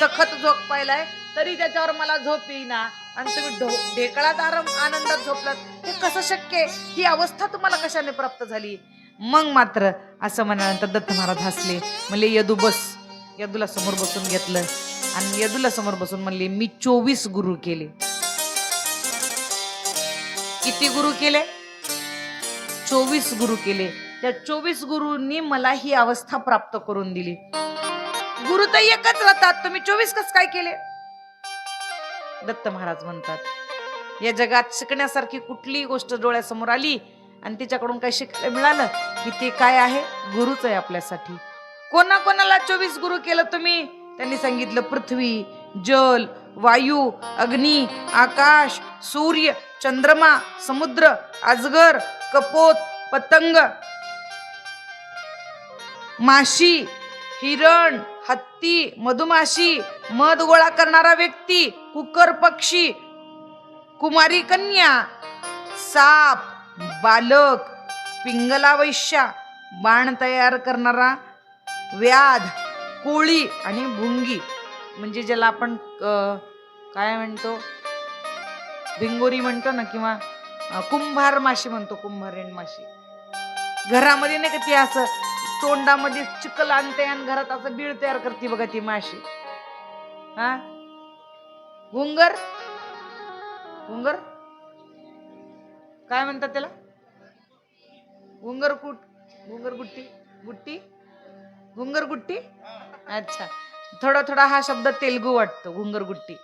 तखत झोपायलाय, तरी त्याच्यावर मला झोप येईना आणि तुम्ही ढेकळात आनंदात झोपलात. हे कसं शक्य आहे? ही अवस्था तुम्हाला कशाने प्राप्त झाली? मग मात्र असं म्हणाल्यानंतर दत्त महाराज हसले. म्हणले यदू बस. यदूला समोर बसून घेतलं आणि यदूला समोर बसून म्हणले मी 24 गुरु केले. किती गुरु केले? 24 गुरु केले. त्या 24 गुरूंनी मला ही अवस्था प्राप्त करून दिली. गुरु तर एकच राहतात, तुम्ही 24 कस काय केले? दत्त महाराज म्हणतात या जगात शिकण्यासारखी कुठलीही गोष्ट डोळ्यासमोर आली आणि तिच्याकडून काही शिकायला मिळालं की ते काय आहे? गुरुच आहे आपल्यासाठी. कोणाकोणाला 24 गुरु केलं तुम्ही? त्यांनी सांगितलं पृथ्वी, जल, वायू, अग्नी, आकाश, सूर्य, चंद्रमा, समुद्र, अजगर, कपोत, पतंग, माशी, हिरण, हत्ती, मधुमाशी, मध गोळा करणारा व्यक्ती, कुकर पक्षी, कुमारी कन्या, साप, बालक, पिंगला वैश्या, बाण तयार करणारा व्याध, कोळी आणि भुंगी, म्हणजे ज्याला आपण काय म्हणतो, भिंगोरी म्हणतो ना, किंवा कुंभार माशी म्हणतो, कुंभारेण माशी. घरामध्ये नाही का ती असं तोंडामध्ये चिखल आणते आणि घरात असं बीळ तयार करते बघा ती माशी. हा, घुंगर, घुंगर काय म्हणतात त्याला? घुंगरकुट, घुंगरगुट्टी, गुट्टी, घुंगरगुट्टी. अच्छा, थोडा थोडा हा शब्द तेलगू वाटतो घुंगरगुट्टी.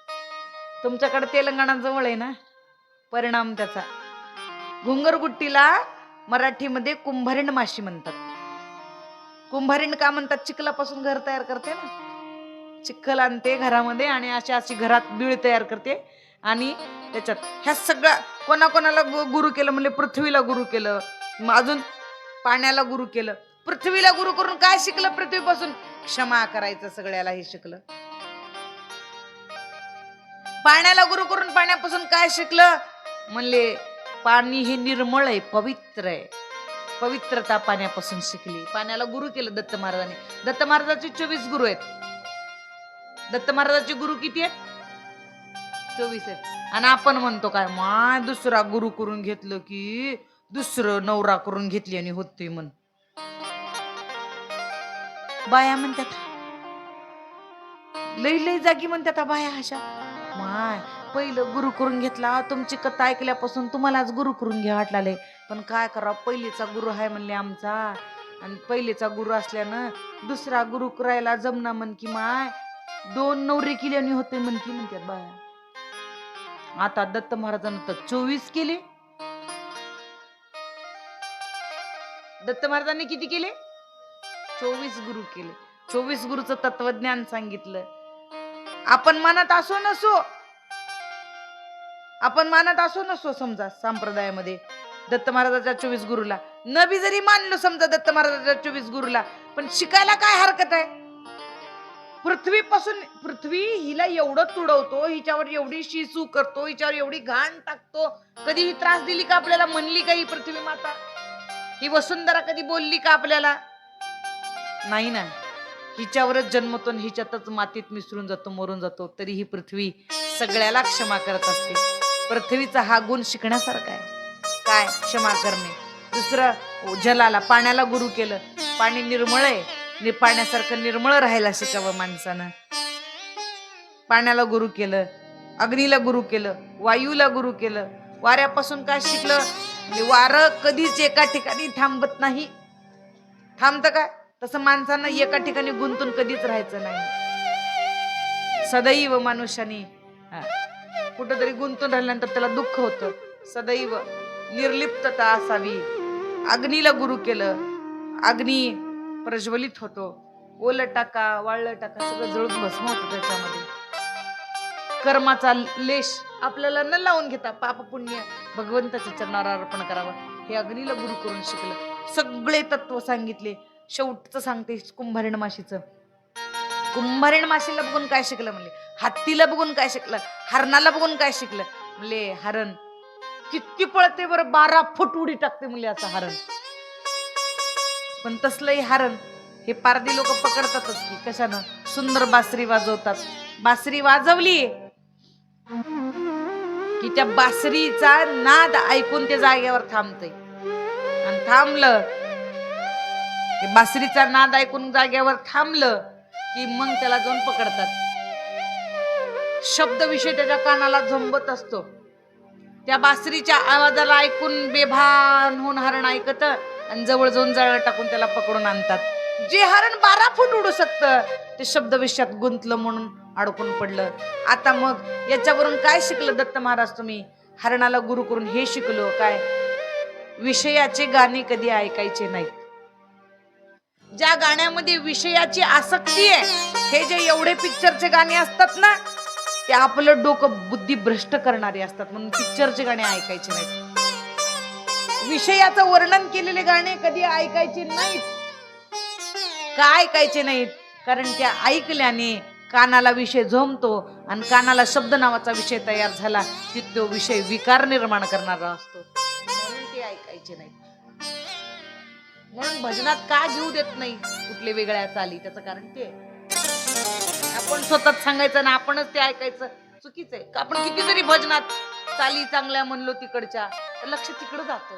तुमच्याकडे तेलंगणा जवळ आहे ना, परिणाम त्याचा. घुंगरगुट्टीला मराठीमध्ये कुंभारिण माशी म्हणतात. कुंभारिण का म्हणतात? चिखलापासून घर तयार करते ना, चिखल आणते घरामध्ये आणि अशी घरात बीळ तयार करते आणि त्याच्यात ह्या सगळ्या कोणाकोणाला गुरु केलं म्हणजे पृथ्वीला गुरु केलं, मग अजून पाण्याला गुरु केलं. पृथ्वीला गुरु करून काय शिकलं? पृथ्वीपासून क्षमा करायचं सगळ्याला हे शिकलं. पाण्याला गुरु करून पाण्यापासून काय शिकलं? म्हणले पाणी हे निर्मळ आहे, पवित्र आहे. पवित्रता पाण्यापासून शिकली. पाण्याला गुरु केलं दत्त महाराजांनी. दत्त महाराजांचे 24 गुरु आहेत. दत्त महाराजांचे गुरु किती आहेत? 24 आहेत. आणि आपण म्हणतो काय, माय दुसरा गुरु करून घेतलं की दुसरं नवरा करून घेतली आणि होते म्हण. बाया म्हणतात, लई लई जागी म्हणतात बाया अशा, माय पहिलं गुरु करून घेतला, तुमची कथा ऐकल्यापासून तुम्हाला आज गुरु करून घ्या वाटलाय, पण काय करा, पहिलीचा गुरु आहे म्हणले आमचा, आणि पहिलेचा गुरु असल्यानं दुसरा गुरु करायला जमना म्हण की माय 2 नवरे केल्याने होते म्हण की म्हणतात बाया. आता दत्त महाराजांना तर 24 केले. दत्त महाराजांनी किती केले? 24 गुरु केले. 24 गुरुचं तत्वज्ञान सांगितलं. आपण मानत असो नसो समजा संप्रदायामध्ये दत्त महाराजाच्या 24 गुरुला, नबी जरी मानलो समजा दत्त महाराजाच्या 24 गुरुला, पण शिकायला काय हरकत आहे? पृथ्वी हिला एवढं तुडवतो, हिच्यावर एवढी शिसू करतो, हिच्यावर एवढी घाण टाकतो, कधी ही त्रास दिली का आपल्याला? म्हणली का ही पृथ्वी माता? ही वसुंधरा कधी बोलली का आपल्याला? नाही ना. हिच्यावरच जन्मतो, हिच्यातच मातीत मिसळून जातो, मरून जातो, तरी ही पृथ्वी सगळ्याला क्षमा करत असते. पृथ्वीचा हा गुण शिकण्यासारखा आहे. काय? क्षमा करणे. दुसरं, जलाला, पाण्याला गुरु केलं. पाणी निर्मळ आहे, पाण्यासारखं निर्मळ राहायला शिकावं माणसानं. पाण्याला गुरु केलं, अग्नीला गुरु केलं, वायूला गुरु केलं. वाऱ्यापासून काय शिकलं? वारं कधीच एका ठिकाणी थांबत नाही. थांबतं काय? तसं माणसानं एका ठिकाणी गुंतून कधीच राहायचं नाही. सदैव मनुष्याने कुठंतरी गुंतून राहिल्यानंतर त्याला दुःख होतं. सदैव निर्लिप्तता असावी. अग्नीला गुरु केलं, अग्नी प्रज्वलित होतो. ओलं टाका, वाळलं टाका, सगळं जळून भस्म होतं त्याच्यामध्ये. कर्माचा लेश आपल्याला न लावून घेता पाप पुण्य भगवंताच्या चरणावर अर्पण करावं, हे अग्नीला गुरु करून शिकलं. सगळे तत्व सांगितले. शेवटचं सांगते कुंभारिण माशीचं. कुंभारिण माशीला बघून काय शिकलं म्हणले? हत्तीला बघून काय शिकलं? हरणाला बघून काय शिकलं म्हणले? हरण किती पळते बरं, 12 फूट उडी टाकते म्हणले असं हरण. पण तसलंही हरण हे पारधी लोक पकडतातच की कशानं? सुंदर बासरी वाजवतात. बासरी वाजवली की त्या बासरीचा नाद ऐकून ते जागेवर थांबते, आणि थांबलं ते बासरीचा नाद ऐकून जागेवर थांबलं की मग त्याला जाऊन पकडतात. शब्द विषय त्याच्या कानाला झोंबत असतो. त्या बासरीच्या आवाजाला ऐकून बेभान होऊन हरण ऐकत आणि जवळ जाऊन जाळं टाकून त्याला पकडून आणतात. जे हरण 12 फूट उडू शकतं ते शब्द विषयात गुंतलं म्हणून अडकून पडलं. आता मग याच्यावरून काय शिकलं दत्त महाराज तुम्ही? हरणाला गुरु करून हे शिकलो काय? विषयाचे गाणे कधी ऐकायचे नाहीत. ज्या गाण्यामध्ये विषयाची आसक्ती आहे, हे जे एवढे पिक्चरचे गाणे असतात ना, ते आपलं डोकं बुद्धी भ्रष्ट करणारे असतात, म्हणून पिक्चरचे गाणे ऐकायचे नाहीत. विषयाचं वर्णन केलेले गाणे कधी ऐकायचे नाहीत. का ऐकायचे नाहीत? कारण त्या ऐकल्याने कानाला विषय झोंबतो, आणि कानाला शब्द नावाचा विषय तयार झाला की तो विषय विकार निर्माण करणारा असतो, म्हणून ते ऐकायचे नाहीत. म्हणून भजनात का घेऊ देत नाही कुठले वेगळ्या चाली? त्याचं कारण ते आपण स्वतःच सांगायचं ना आपणच ते ऐकायचं चुकीचं आहे. का आपण किती जरी भजनात चाली चांगल्या म्हणलो तिकडच्या, तर लक्ष तिकडं जातं,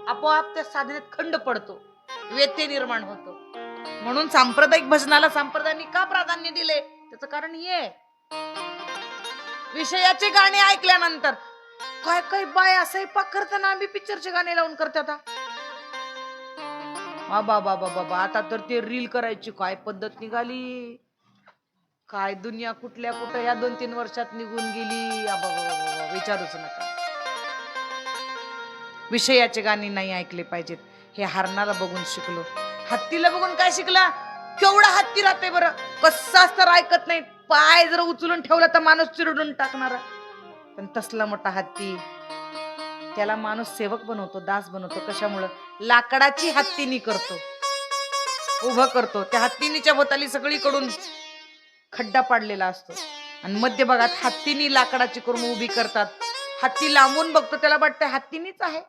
आपोआप त्या साधनेत खंड पडतो, व्यत्यय निर्माण होतो. म्हणून सांप्रदायिक भजनाला संप्रदायांनी का प्राधान्य दिले? त्याचं कारण हे आहे. विषयाचे गाणे ऐकल्यानंतर काय काय बाया स्वयंपाक करताना आम्ही पिक्चरचे गाणे लावून करतात. बाबा बाबा बाबा, आता तर ते रील करायची काय पद्धत निघाली, काय दुनिया कुठल्या कुठं या 2-3 वर्षात निघून गेली. बाबा विचारूच नका. विषयाचे गाणी नाही ऐकले पाहिजेत. हे हरणाला बघून शिकलो. हत्तीला बघून काय शिकला? केवढा हत्ती राहते बरं, कसा तर ऐकत नाही. पाय जर उचलून ठेवला तर माणूस चिरडून टाकणारा. पण तसला मोठा हत्ती, त्याला माणूस सेवक बनवतो, दास बनवतो. कशामुळं? लाकडाची हत्तीनी करतो, उभं करतो. त्या हत्तीनीच्या भोवताली सगळीकडून खड्डा पाडलेला असतो आणि मध्यभागात हत्तीनी लाकडाची करून उभी करतात. हत्ती लांबून बघतो, त्याला वाटतं हत्तीनीच आहे.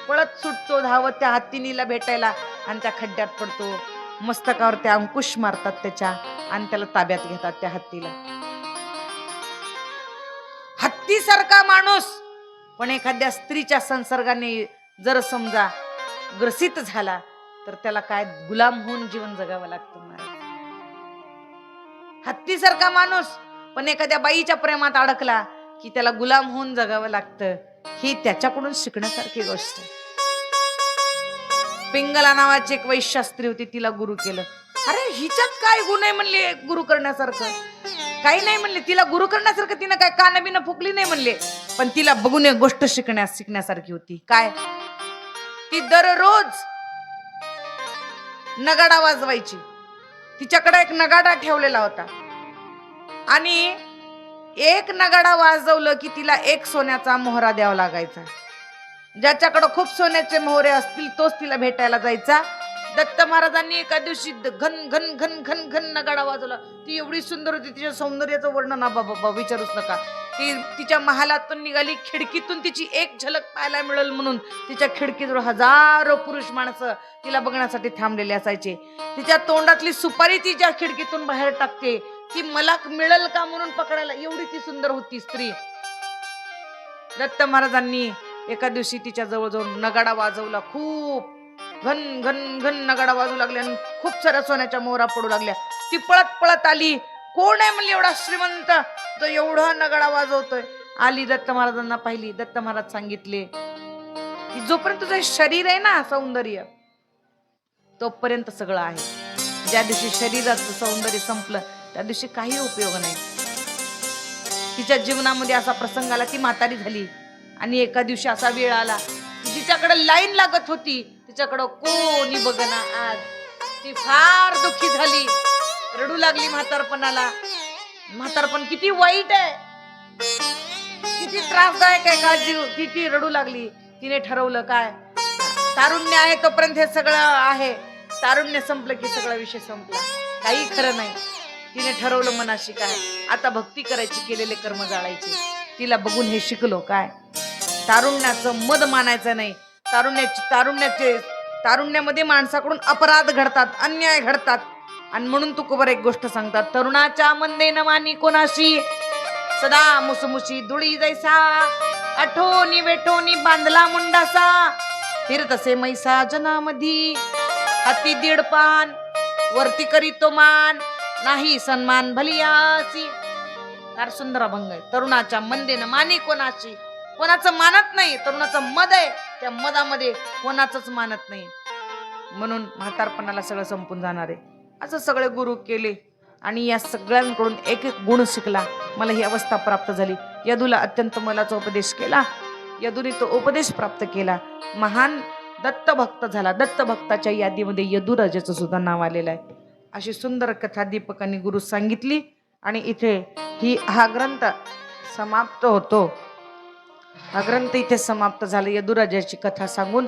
पळत सुटतो धावत त्या हत्तीनीला भेटायला आणि त्या खड्ड्यात पडतो. मस्तकावर त्या अंकुश मारतात त्याच्या आणि त्याला ताब्यात घेतात त्या हत्तीला. हत्तीसारखा माणूस पण एखाद्या स्त्रीच्या संसर्गाने जर समजा ग्रसित झाला तर त्याला काय गुलाम होऊन जीवन जगावं लागतं महाराज. हत्तीसारखा माणूस पण एखाद्या बाईच्या प्रेमात अडकला की त्याला गुलाम होऊन जगावं लागतं. ही त्याच्याकडून शिकण्यासारखी गोष्ट आहे. पिंगला नावाची एक वैश्य स्त्री होती, तिला गुरु केलं. अरे हिच्यात काय गुण आहे म्हणले गुरु करण्यासारखं? काही नाही म्हणले. तिला गुरु करण्यासारखं तिनं काय कान बिन फुकली नाही म्हणले. पण तिला बघून एक गोष्ट शिकण्यासारखी होती. काय? ती दररोज नगाडा वाजवायची. तिच्याकडे एक नगाडा ठेवलेला होता आणि एक नगाडा वाजवलं की तिला एक सोन्याचा मोहरा द्यावा लागायचा. ज्याच्याकडे खूप सोन्याचे मोहरे असतील तोच तिला भेटायला जायचा. दत्त महाराजांनी एका दिवशी घन घन घन घन घन नगाडा वाजवला. ती एवढी सुंदर होती, तिच्या सौंदर्याचं वर्णन बाबा विचारूच नका. ती तिच्या महालातून निघाली, खिडकीतून तिची एक झलक पाहायला मिळेल म्हणून तिच्या खिडकीजवळ हजारो पुरुष माणसं तिला बघण्यासाठी थांबलेले असायचे. तिच्या तोंडातली सुपारी ती ज्या खिडकीतून बाहेर टाकते ती मला मिळेल का म्हणून पकडायला, एवढी ती सुंदर होती स्त्री. दत्त महाराजांनी एका दिवशी तिच्या जवळ जाऊन नगाडा वाजवला. खूप घन घन घन नगाडा वाजवू लागले आणि खूप साऱ्या सोन्याच्या मोहरा पडू लागल्या. ती पळत पळत आली. कोण आहे म्हणली एवढा श्रीमंत तो एवढा नगाडा वाजवतोय? आली, दत्त महाराजांना पाहिली. दत्त महाराज सांगितले की जोपर्यंत तुझं शरीर आहे ना सौंदर्य तोपर्यंत सगळं आहे. ज्या दिवशी शरीराचं सौंदर्य संपलं त्या दिवशी काही उपयोग नाही. तिच्या जीवनामध्ये असा प्रसंग आला, ती म्हातारी झाली आणि एका दिवशी असा वेळ आला जिच्याकडे लाईन लागत होती तिच्याकडं कोणी बघना. आज ती फार दुःखी झाली, रडू लागली म्हातारपणाला. म्हातारपण किती वाईट आहे, किती त्रासदायक आहे का जीव. किती रडू लागली. तिने ठरवलं काय, तारुण्य आहे तोपर्यंत हे सगळं आहे, तारुण्य संपलं की सगळा विषय संपला, काही खरं नाही. तिने ठरवलं मनाशी काय, आता भक्ती करायची, केलेले कर्म जाळायचे. तिला बघून हे शिकलो काय, तारुण्याचं मद मानायचं नाही. तारुण्यामध्ये माणसाकडून अपराध घडतात, अन्याय घडतात. आणि म्हणून तुकोबर एक गोष्ट सांगतात, तरुणाच्या मंदे न मानी कोणाशी, सदा मुसमुशी धुळी जैसा, आठवणी वेठोनी बांधला मुंडासा, फिरतसे मैसा जनामधी, हाती दीड पान वरती करीतो मान, नाही सन्मान भलियासी. फार सुंदर अभंग आहे. तरुणाच्या मंदे न मानी कोणाशी, कोणाचं मानत नाही. तरुणाचं मद आहे, त्या मदामध्ये कोणाचंच मानत नाही. म्हणून म्हातारपणाला सगळं संपून जाणार आहे. असं सगळे गुरु केले आणि या सगळ्यांकडून एक एक गुण शिकला. मला ही अवस्था प्राप्त झाली. यदूला अत्यंत मोलाचा उपदेश केला. यदूने तो उपदेश प्राप्त केला. महान दत्त भक्त झाला. दत्त भक्ताच्या यादीमध्ये यदुराजाचं सुद्धा नाव आलेलं आहे. अशी सुंदर कथा दीपकांनी गुरु सांगितली आणि इथे हा ग्रंथ समाप्त होतो. हा ग्रंथ इथे समाप्त झाला. यदुराजाची कथा सांगून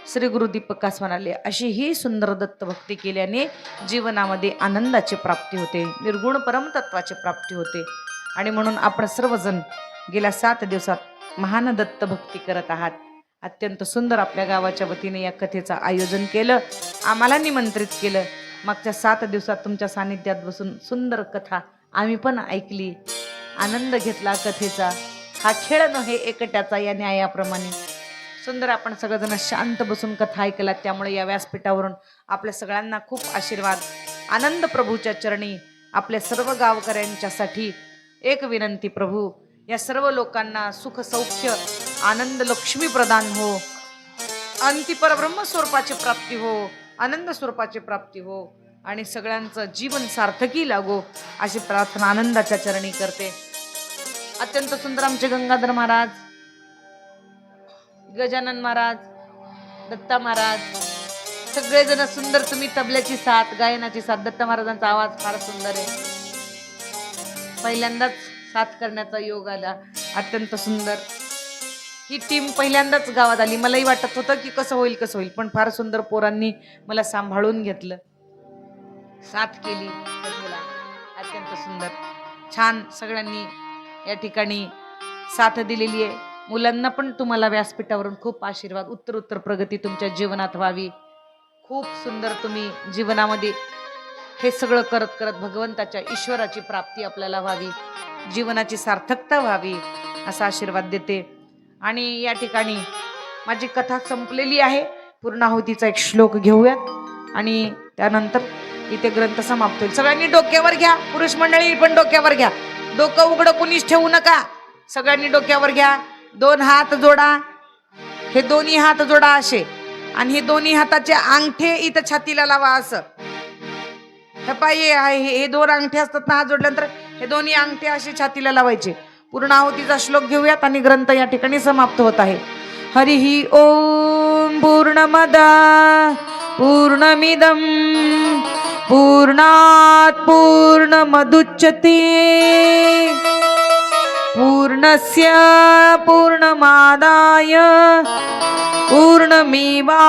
श्री गुरु दीपकास म्हणाले, अशी ही सुंदर दत्त भक्ती केल्याने जीवनामध्ये आनंदाची प्राप्ती होते, निर्गुण परमतत्वाची प्राप्ती होते. आणि म्हणून आपण सर्वजण गेल्या 7 दिवसात महान दत्त भक्ती करत आहात. अत्यंत सुंदर आपल्या गावाच्या वतीने या कथेचं आयोजन केलं, आम्हाला निमंत्रित केलं. मागच्या 7 दिवसात तुमच्या सानिध्यात बसून सुंदर कथा आम्ही पण ऐकली, आनंद घेतला कथेचा. हा खेळ नव्हे एकट्याचा, या न्यायाप्रमाणे सुंदर आपण सगळेजण शांत बसून कथा ऐकला. त्यामुळे या व्यासपीठावरून आपल्या सगळ्यांना खूप आशीर्वाद. आनंद प्रभूच्या चरणी आपल्या सर्व गावकऱ्यांच्यासाठी एक विनंती, प्रभू या सर्व लोकांना सुख सौख्य आनंद लक्ष्मी प्रदान हो, अंती परब्रह्म स्वरूपाची प्राप्ती हो, आनंद स्वरूपाची प्राप्ती हो आणि सगळ्यांचं जीवन सार्थकी लागो अशी प्रार्थना आनंदाच्या चरणी करते. अत्यंत सुंदर आमचे गंगाधर महाराज गजानन महाराज, दत्ता महाराज, सगळेजण सुंदर. तुम्ही तबल्याची साथ, गायनाची साथ. दत्ता महाराजांचा आवाज फार सुंदर आहे. पहिल्यांदाच साथ करण्याचा योग आला, अत्यंत सुंदर. ही टीम पहिल्यांदाच गावात आली. मलाही वाटत होतं की कसं होईल, पण फार सुंदर पोरांनी मला सांभाळून घेतलं, साथ केली. अत्यंत सुंदर, छान सगळ्यांनी या ठिकाणी साथ दिलेली आहे. मुलांना पण तुम्हाला व्यासपीठावरून खूप आशीर्वाद, उत्तर प्रगती तुमच्या जीवनात व्हावी. खूप सुंदर तुम्ही जीवनामध्ये हे सगळं करत करत भगवंताच्या, ईश्वराची प्राप्ती आपल्याला व्हावी, जीवनाची सार्थकता व्हावी असा आशीर्वाद देते. आणि या ठिकाणी माझी कथा संपलेली आहे. पूर्णाहुतीचा एक श्लोक घेऊयात आणि त्यानंतर इथे ग्रंथ समाप्त होईल. सगळ्यांनी डोक्यावर घ्या, पुरुष मंडळी पण डोक्यावर घ्या. डोकं उघडं कुणीच ठेवू नका. सगळ्यांनी डोक्यावर घ्या. 2 हात जोडा. हे दोन्ही हात जोडा असे, आणि हे दोन्ही हाताचे अंगठे इथं छातीला लावा असं. हे पाहिजे, हे 2 अंगठे असतात ना हात जोडल्यानंतर, हे दोन्ही अंगठे असे छातीला लावायचे. पूर्णाहुतीचा श्लोक घेऊयात आणि ग्रंथ या ठिकाणी समाप्त होत आहे. हरिः ओम. पूर्णमदा पूर्णमिदं पूर्णात् पूर्णमुदच्यते पूर्णस्य पूर्णमादाय पूर्णमेवावशिष्यते.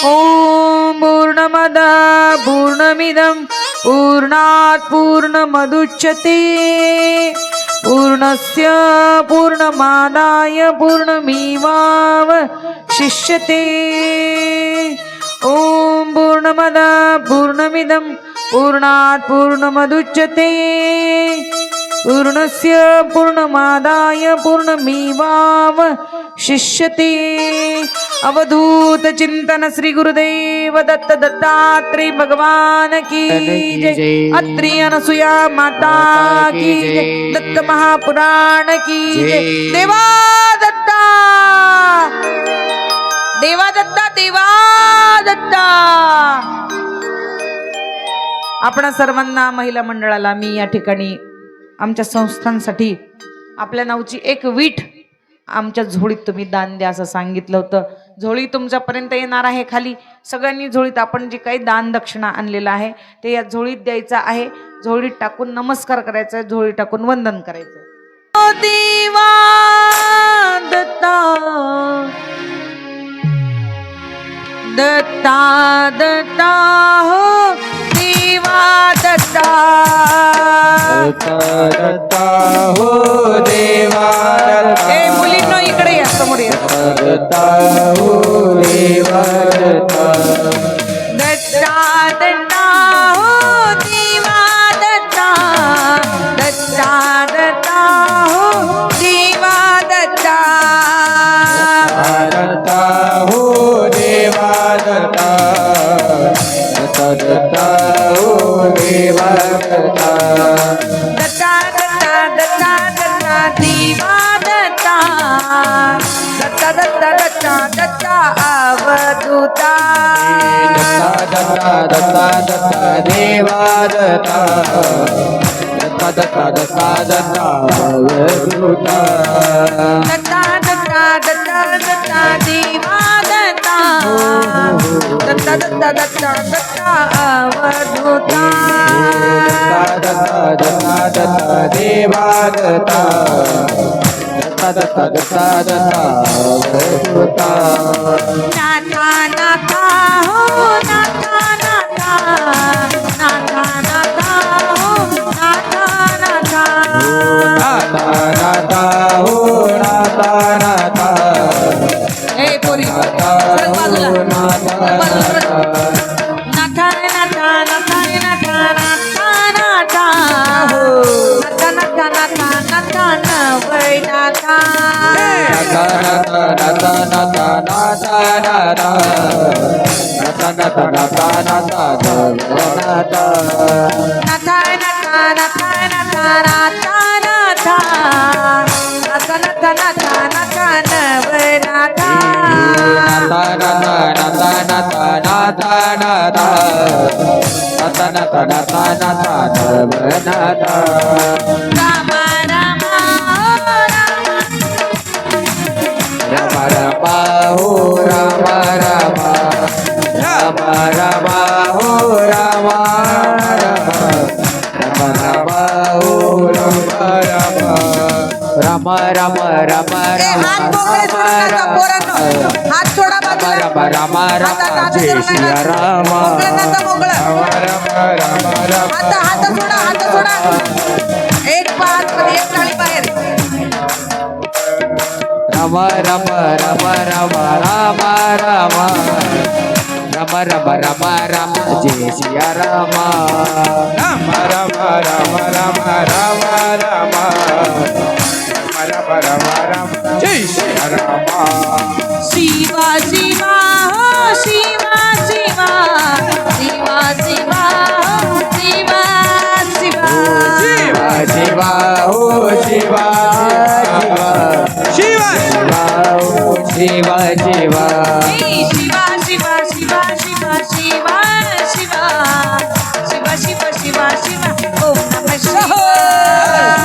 ओम पूर्णमदा पूर्णमिदं पूर्णात् पूर्णमुदच्यते पूर्णस्य पूर्णमादाय पूर्णमेवावशिष्यते. ओम पूर्णमदा पूर्णमिदं पूर्णात् पूर्णमुदच्यते पूर्णस्य पूर्णमादाय पूर्णमेवावशिष्यते. अवधूत चिंतन श्री गुरुदेव दत्त दत्तात्रेय भगवान की जय. अत्रि अनसुया माता की जय. दत्त महापुराण की जय. देवा दत्ता, देवा दत्ता, देवा दत्ता. आपणा सर्वांना, महिला मंडळाला मी या ठिकाणी आमच्या संस्थांसाठी आपल्या नावची एक वीट आमच्या झोळीत तुम्ही दान द्या असं सांगितलं होतं. झोळी तुमच्यापर्यंत येणार आहे खाली. सगळ्यांनी झोळीत आपण जे काही दान दक्षिणा आणलेलं आहे ते या झोळीत द्यायचं आहे. झोळीत टाकून नमस्कार करायचा आहे, झोळीत टाकून वंदन करायचं. देवा दत्ता, दत्ता दत्ता हो देवा दत्ता, दत्ता हो देवा दत्ता. ए मुलींनो इकडे या, समोर या. दत्ता हो देवा दत्ता. दत्ता दत्ता हो देवा दत्ता, दत्ता दत्ता हो देवा दत्ता. दत्ता हो देवा दत्ता. दत्ता दत्ता हो देवा दत्ता. दत्ता दत्ता दत्ता दत्ता देवा दत्ता. दत्ता दत्ता दत्ता दत्ता अवधूता. दत्ता दत्ता दत्ता देवा दत्ता. दत्ता दत्ता दत्ता दत्ता अवधूता. दत्ता दत्ता दत्ता दत्ता देवा दत्ता. दत्ता दत्ता दत्ता दत्ता अवधूता. दत्ता दत्ता दत्ता देवा दत्ता. दत्ता दत्ता दत्ता दत्ता अवधूता. नाथा नाथा हो नाथा नाथा, नाथा नाथा हो नाथा नाथा. नाथा नाथा हो नाथा नाथा. ए पोरी सरक बाजूला, सरक बाजूला सरक. नाथा नाथा नाथा नाथा नाथा नाथा हो नाथा नाथा नाथा नाथा नवै नाथा. नाथा नाथा नाथा नाथा नाथा नाथा. नाथा नाथा नाथा नाथा नाथा. नाथा नाथा नाथा नाथा नाथा नाथा. नाथा नाथा नाथा नाथा नवै नाथा. नाथा नाथा नाथा नाथा नाथा नाथा. नाथा नाथा नाथा नाथा नाथा. रामा रामा रामा रामा हो राम राम राम राम हो राम राम राम हो राम राम राम राम ए, हात मोकळे सोडू नका, पोरांनो. हात सोडा बाजूला. राम राम हातात राम हात जय धरू श्री नका. राम मोकळं नका, मोकळं. हात सोडा, हात सोडा. एक पाच मध्ये एक टाळी बाहेर. राम राम राम राम राम राम राम राम राम राम जय सिया राम राम राम राम राम राम राम राम राम जय सिया राम शिवा शिवा हो शिवा शिवा शिवा शिवा हो शिवा शिवा शिवा शिवा हो शिवा शिवा शिवा हो शिवा शिवा शिवा शिवा शिवा शिवा शिवा शिवा शिवा शिवा शिवा शिवा ओम नमः शिवाय.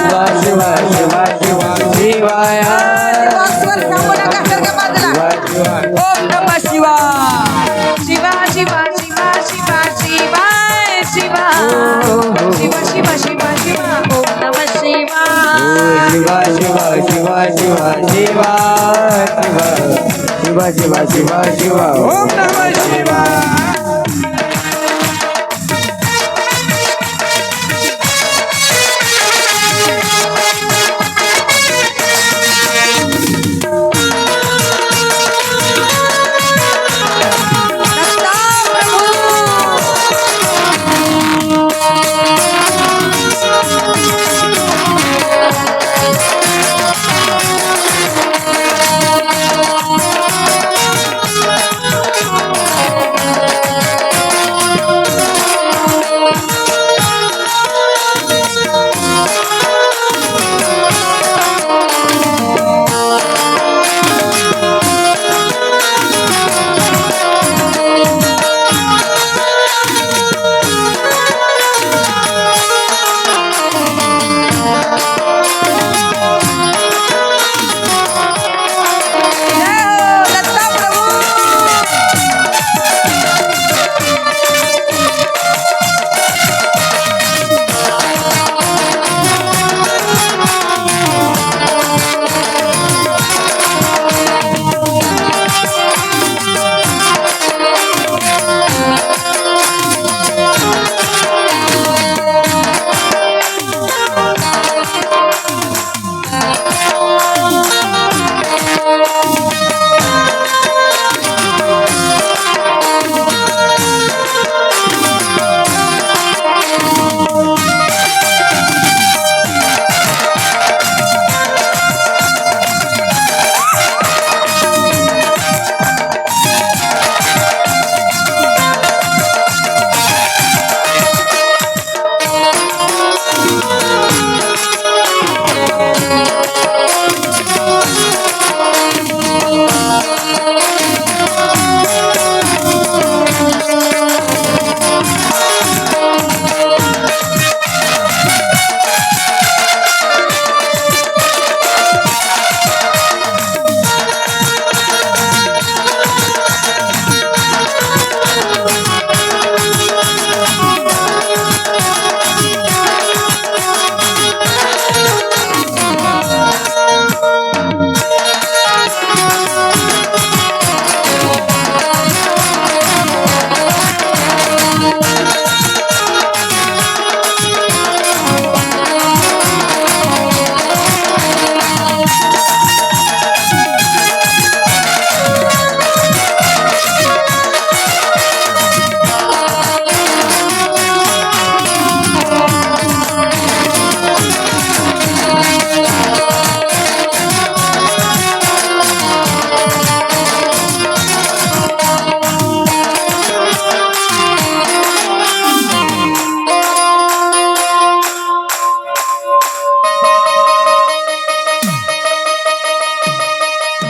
शिवा शिवा शिवा शिवा शिवाय बॉक्सवर थांबू नका, सरका बाजूला. ओम नमः शिवाय. शिवा शिवा शिवा शिवा शिवा शिवा शिवा शिवा शिवा शिवा ओम नमः शिवाय. शिवा शिवा शिवा शिवा शिवा शिवा शिवा शिवा शिवा ओम नमः शिवाय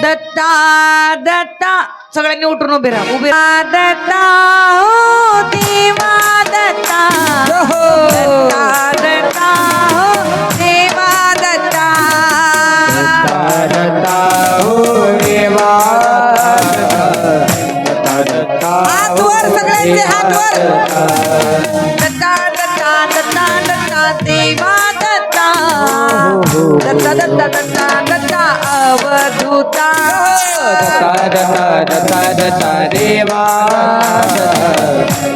दत्ता दत्ता सगळ्यांनी उठून उभे राहा उभे राहा. दत्ता हो देवा दत्ता दत्ता दत्ता हो देवा दत्ता दत्ता हो देवा हात वर सगळ्यांचे हात वर दत्ता दत्ता दत्ता दत्ता देवा दत्ता दत्ता दत्ता दत्ता दत्ता अवधूता दत्ता दत्ता दत्ता दत्ता देवा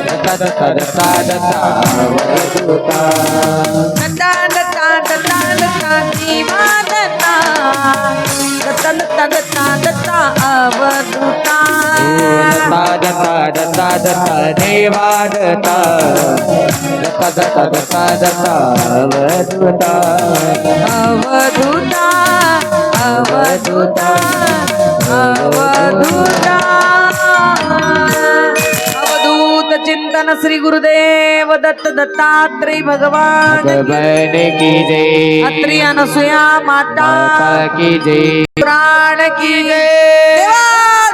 दत्ता दत्ता दत्ता दत्ता अवधूता दत्ता दत्ता दत्ता दत्ता देवा दत्ता दत्ता दत्ता दत्ता दत्ता अवधूता दत्ता दत्ता दत्ता दत्ता देवा दत्ता दत्ता दत्ता दत्ता दत्ता अवधूता अवधूता अवधूता अवधूता अवधूत चिंतन श्री गुरुदेव दत्त दत्तात्रय भगवान भगवान की जय अत्रि अनसुया माता माता की जय प्राण की जय देवा